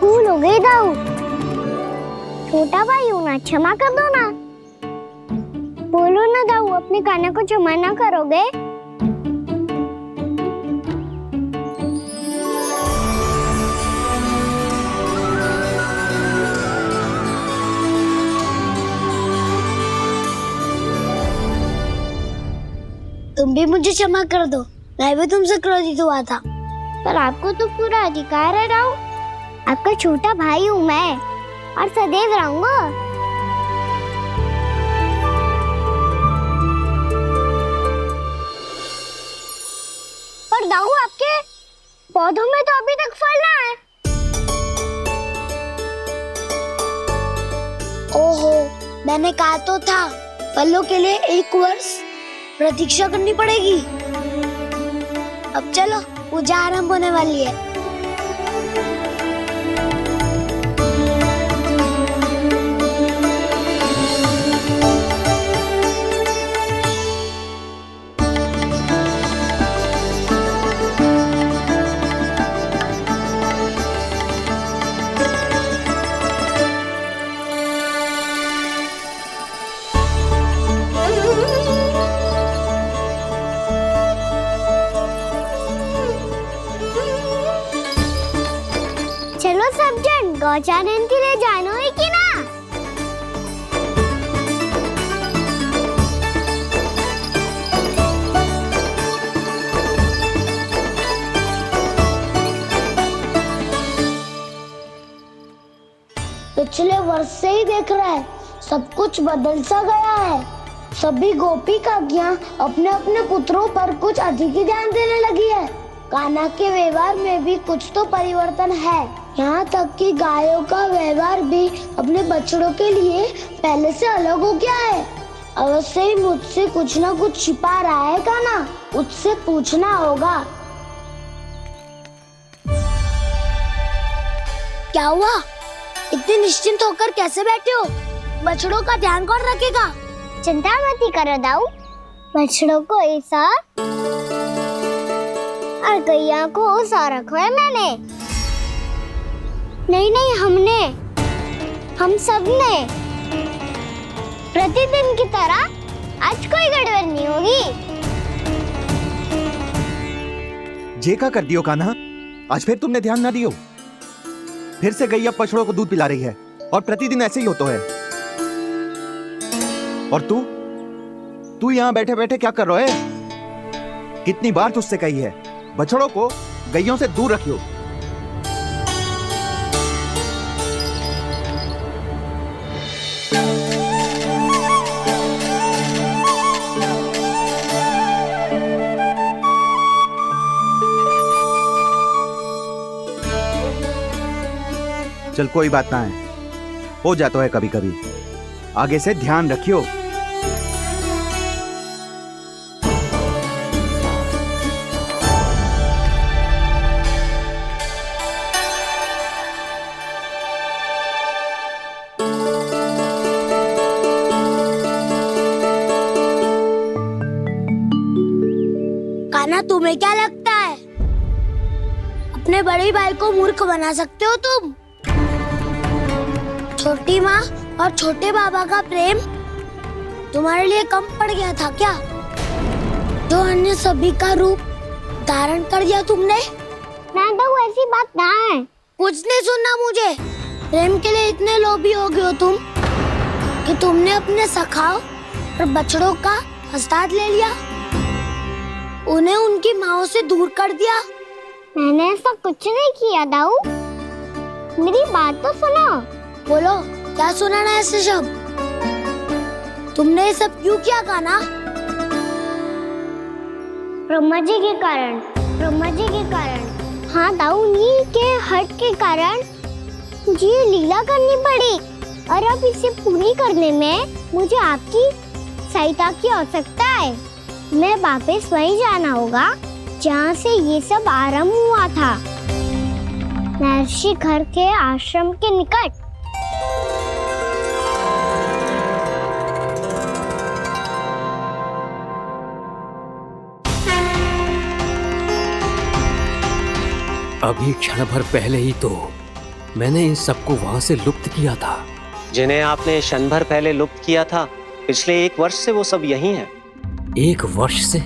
भूल हो गई दाऊ। छोटा भाई हूँ ना, क्षमा कर दो ना। बोलो ना दाऊ, अपने कान्हा को क्षमा ना करोगे? तुम भी मुझे क्षमा कर दो, मैं भी तुमसे क्रोधित हुआ था। पर आपको तो पूरा अधिकार है राव। आपका छोटा भाई हूँ मैं, और सदैव रहूंगा। पर दाऊ, आपके पौधों में तो अभी तक फल ना है। ओहो, मैंने कहा तो था फलों के लिए 1 वर्ष प्रतीक्षा करनी पड़ेगी। अब चलो, पूजा आरंभ होने वाली है। आमचन गौचानन के लिए जानो है कि ना? पिछले वर्ष से ही देख रहा है, सब कुछ बदल सा गया है। सभी गोपी काकियां अपने अपने पुत्रों पर कुछ अधिक ही ध्यान देने लगी है। कान्हा के व्यवहार में भी कुछ तो परिवर्तन है। यहाँ तक कि गायों का व्यवहार भी अपने बछड़ों के लिए पहले से अलग हो गया है। अवश्य ही मुझसे कुछ ना कुछ छिपा रहा है कान्हा, उससे पूछना होगा। क्या हुआ? इतने निश्चिंत होकर कैसे बैठे हो? बछड़ों का ध्यान कौन रखेगा? चिंता मत करो दाऊ, बछड़ों को ऐसा और गैया को ऐसा रखा है मैंने। नहीं हमने, हम सब ने प्रतिदिन की तरह आज कोई गड़बड़ नहीं होगी। जे का कर दियो कान्हा, आज फिर तुमने ध्यान ना दियो। फिर से गैया बछड़ों को दूध पिला रही है और प्रतिदिन ऐसे ही होता है। और तू यहाँ बैठे बैठे क्या कर रहा है? कितनी बार तुझसे कही है बछड़ों को गैयों से दूर रखियो। चल कोई बात ना है, हो जाता है कभी कभी। आगे से ध्यान रखियो। कान्हा, तुम्हें क्या लगता है अपने बड़े भाई को मूर्ख बना सकते हो तुम? छोटी माँ और छोटे बाबा का प्रेम तुम्हारे लिए कम पड़ गया था क्या? जो अन्य सभी का रूप धारण कर दिया तुमने? ना तो ऐसी बात ना है। कुछ नहीं सुनना मुझे। प्रेम के लिए इतने लोभी हो गए हो तुम कि तुमने अपने सखाओ और बछड़ों का हस्ताक्षर ले लिया, उन्हें उनकी माँओं से दूर कर दिया। मैंने ऐसा कुछ नहीं किया दाऊ, मेरी बात तो सुनो। बोलो, क्या सुनाना है ऐसे शब्द? तुमने ये सब क्यों किया कान्हा? ब्रह्मा जी के कारण। ब्रह्मा जी के कारण? हाँ दाऊ, नील के हट के कारण मुझे ये लीला करनी पड़ी, और अब इसे पूरी करने में मुझे आपकी सहायता की आवश्यकता है। मैं वापस वहीं जाना होगा जहाँ से ये सब आरंभ हुआ था, महर्षि घर के आश्रम के निकट। अभी क्षण भर पहले ही तो मैंने इन सबको वहां से लुप्त किया था। जिन्हें आपने क्षण भर पहले लुप्त किया था, पिछले 1 वर्ष से वो सब यही हैं। 1 वर्ष से?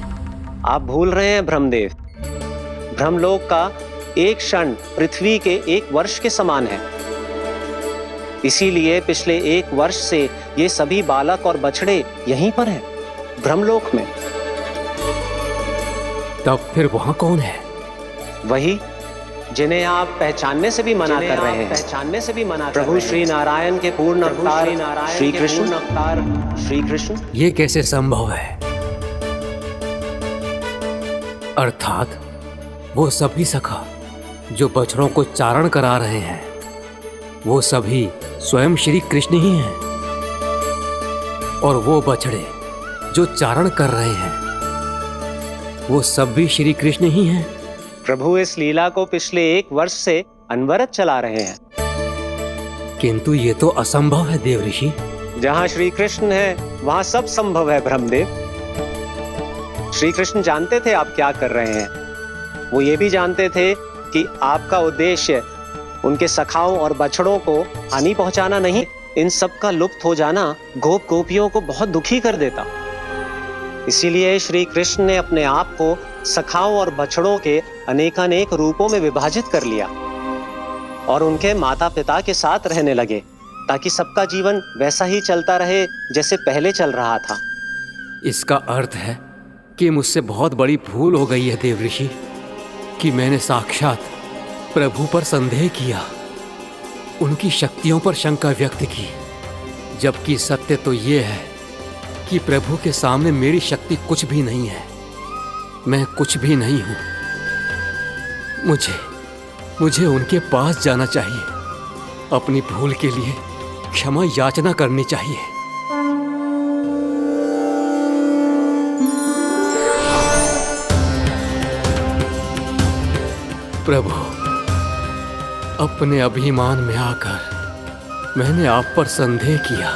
आप भूल रहे हैं ब्रह्मदेव। ब्रह्मलोक का एक क्षण पृथ्वी के 1 वर्ष के समान है। इसीलिए पिछले 1 वर्ष से ये सभी बालक और बछड़े यहीं पर हैं, ब्रह्मलोक में। तब फिर वहां कौन है? वही जिन्हें आप पहचानने से भी मना कर रहे हैं। पहचानने से भी मना प्रभु श्री नारायण के पूर्ण अवतार श्री कृष्ण। ये कैसे संभव है? अर्थात वो सभी सखा जो बछड़ों को चारण करा रहे हैं, वो सभी स्वयं श्री कृष्ण ही हैं, और वो बछड़े जो चारण कर रहे हैं, वो सब भी श्री कृष्ण ही हैं। प्रभु इस लीला को पिछले 1 वर्ष से अनवरत चला रहे हैं। किंतु ये तो असंभव है देव ऋषि। जहाँ श्री कृष्ण है वहाँ सब संभव है ब्रह्मदेव। श्री कृष्ण जानते थे आप क्या कर रहे हैं। वो ये भी जानते थे कि आपका उद्देश्य उनके सखाओं और बछड़ों को हानि पहुंचाना नहीं। इन सब का लुप्त हो जाना गोप गोपियों को बहुत दुखी कर देता। इसीलिए श्री कृष्ण ने अपने आप को सखाओं और बछड़ों के अनेकानेक रूपों में विभाजित कर लिया। और उनके माता पिता के साथ रहने लगे, ताकि सबका जीवन वैसा ही चलता रहे जैसे पहले चल रहा था। इसका अर्थ है कि मुझसे बहुत बड़ी भूल हो गई है देव ऋषि, कि मैंने साक्षात प्रभु पर संदेह किया, उनकी शक्तियों पर शंका व्यक्त की, जबकि सत्य तो ये है कि प्रभु के सामने मेरी शक्ति कुछ भी नहीं है, मैं कुछ भी नहीं हूं। मुझे उनके पास जाना चाहिए, अपनी भूल के लिए क्षमा याचना करनी चाहिए। प्रभु, अपने अभिमान में आकर मैंने आप पर संदेह किया,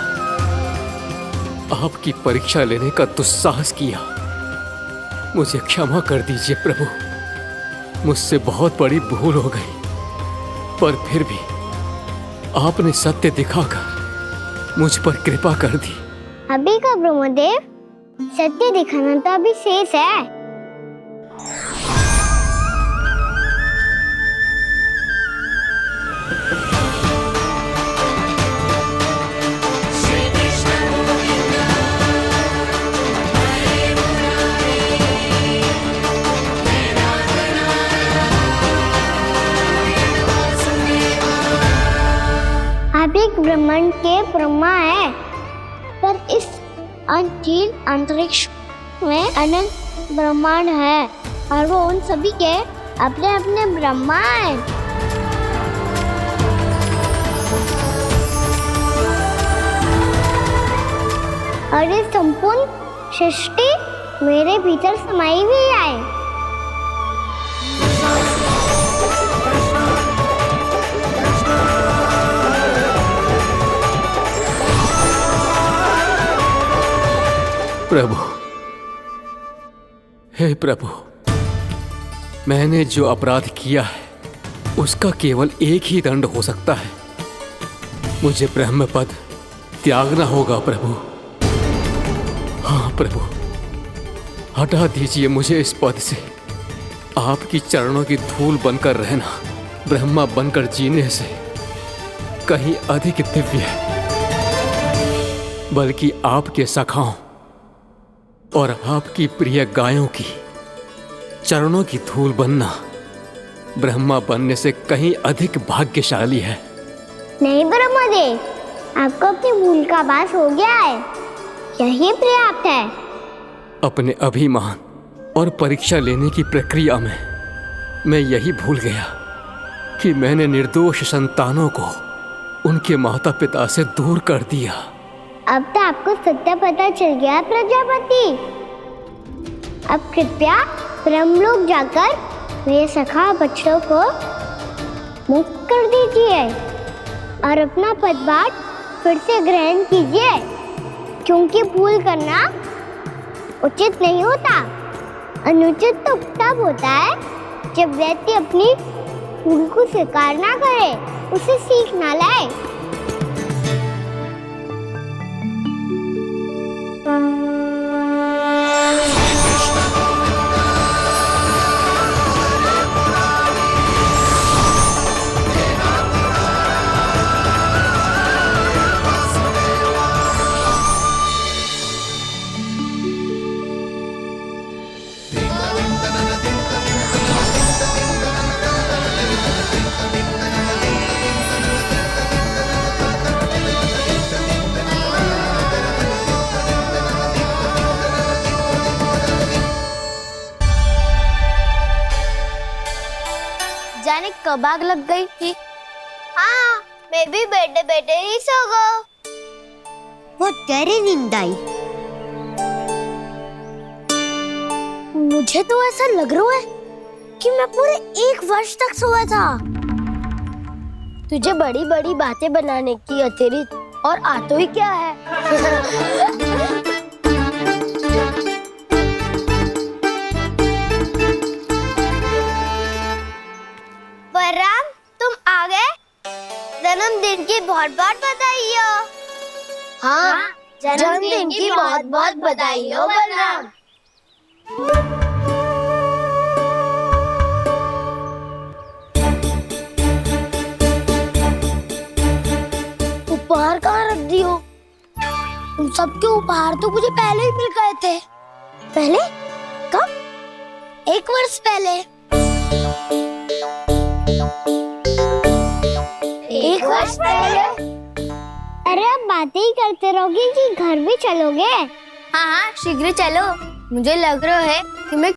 आपकी परीक्षा लेने का दुस्साहस किया। मुझे क्षमा कर दीजिए प्रभु, मुझसे बहुत बड़ी भूल हो गई, पर फिर भी आपने सत्य दिखाकर मुझ पर कृपा कर दी। अभी का ब्रह्मदेव, सत्य दिखाना तो अभी शेष है। आप एक ब्रह्मांड के ब्रह्मा है, पर इस अनंत अंतरिक्ष में अनंत ब्रह्मांड है और वो उन सभी के अपने अपने ब्रह्मा हैं। और ये संपूर्ण सृष्टि मेरे भीतर समाई हुई है। प्रभु, हे प्रभु, मैंने जो अपराध किया है उसका केवल एक ही दंड हो सकता है। मुझे ब्रह्म पद त्यागना होगा प्रभु। हाँ प्रभु, हटा दीजिए मुझे इस पद से। आपकी चरणों की धूल बनकर रहना ब्रह्मा बनकर जीने से कहीं अधिक दिव्य है, बल्कि आपके सखाओं और आपकी प्रिय गायों की चरणों की धूल बनना ब्रह्मा बनने से कहीं अधिक भाग्यशाली है। नहीं ब्रह्मदेव, आपको अपनी भूल का आभास हो गया है, यही पर्याप्त है। अपने अभिमान और परीक्षा लेने की प्रक्रिया में मैं यही भूल गया कि मैंने निर्दोष संतानों को उनके माता पिता से दूर कर दिया। अब तो आपको सत्य पता चल गया प्रजापति। अब कृपया ब्रह्मलोक जाकर मेरे सखा बच्चों को मुक्त कर दीजिए और अपना पदभार फिर से ग्रहण कीजिए, क्योंकि भूल करना उचित नहीं होता। अनुचित तो तब होता है जब व्यक्ति अपनी भूल को स्वीकार ना करे, उसे सीख ना लाए। जाने कब आग लग गई थी। हाँ, मैं भी बैठे बैठे ही सो गया। बहुत गहरी नींद आई। मुझे तो ऐसा लग रहा है कि मैं पूरे 1 वर्ष तक सोया था। तुझे बड़ी बड़ी बातें बनाने की अतिरिक्त और आता ही क्या है। बलराम, तुम आ गए? जन्मदिन की बहुत बहुत बधाई हो। हाँ, जन्मदिन की बहुत बहुत बधाई हो बलराम। उपहार कहाँ रख दी हो? तुम सबके उपहार तो मुझे पहले ही मिल गए थे। पहले? कब? 1 वर्ष पहले। 1 वर्ष पहले? अरे अब बातें ही करते रहोगे कि घर भी चलोगे? हाँ हाँ शीघ्र चलो। मुझे लग रहा है कि मैं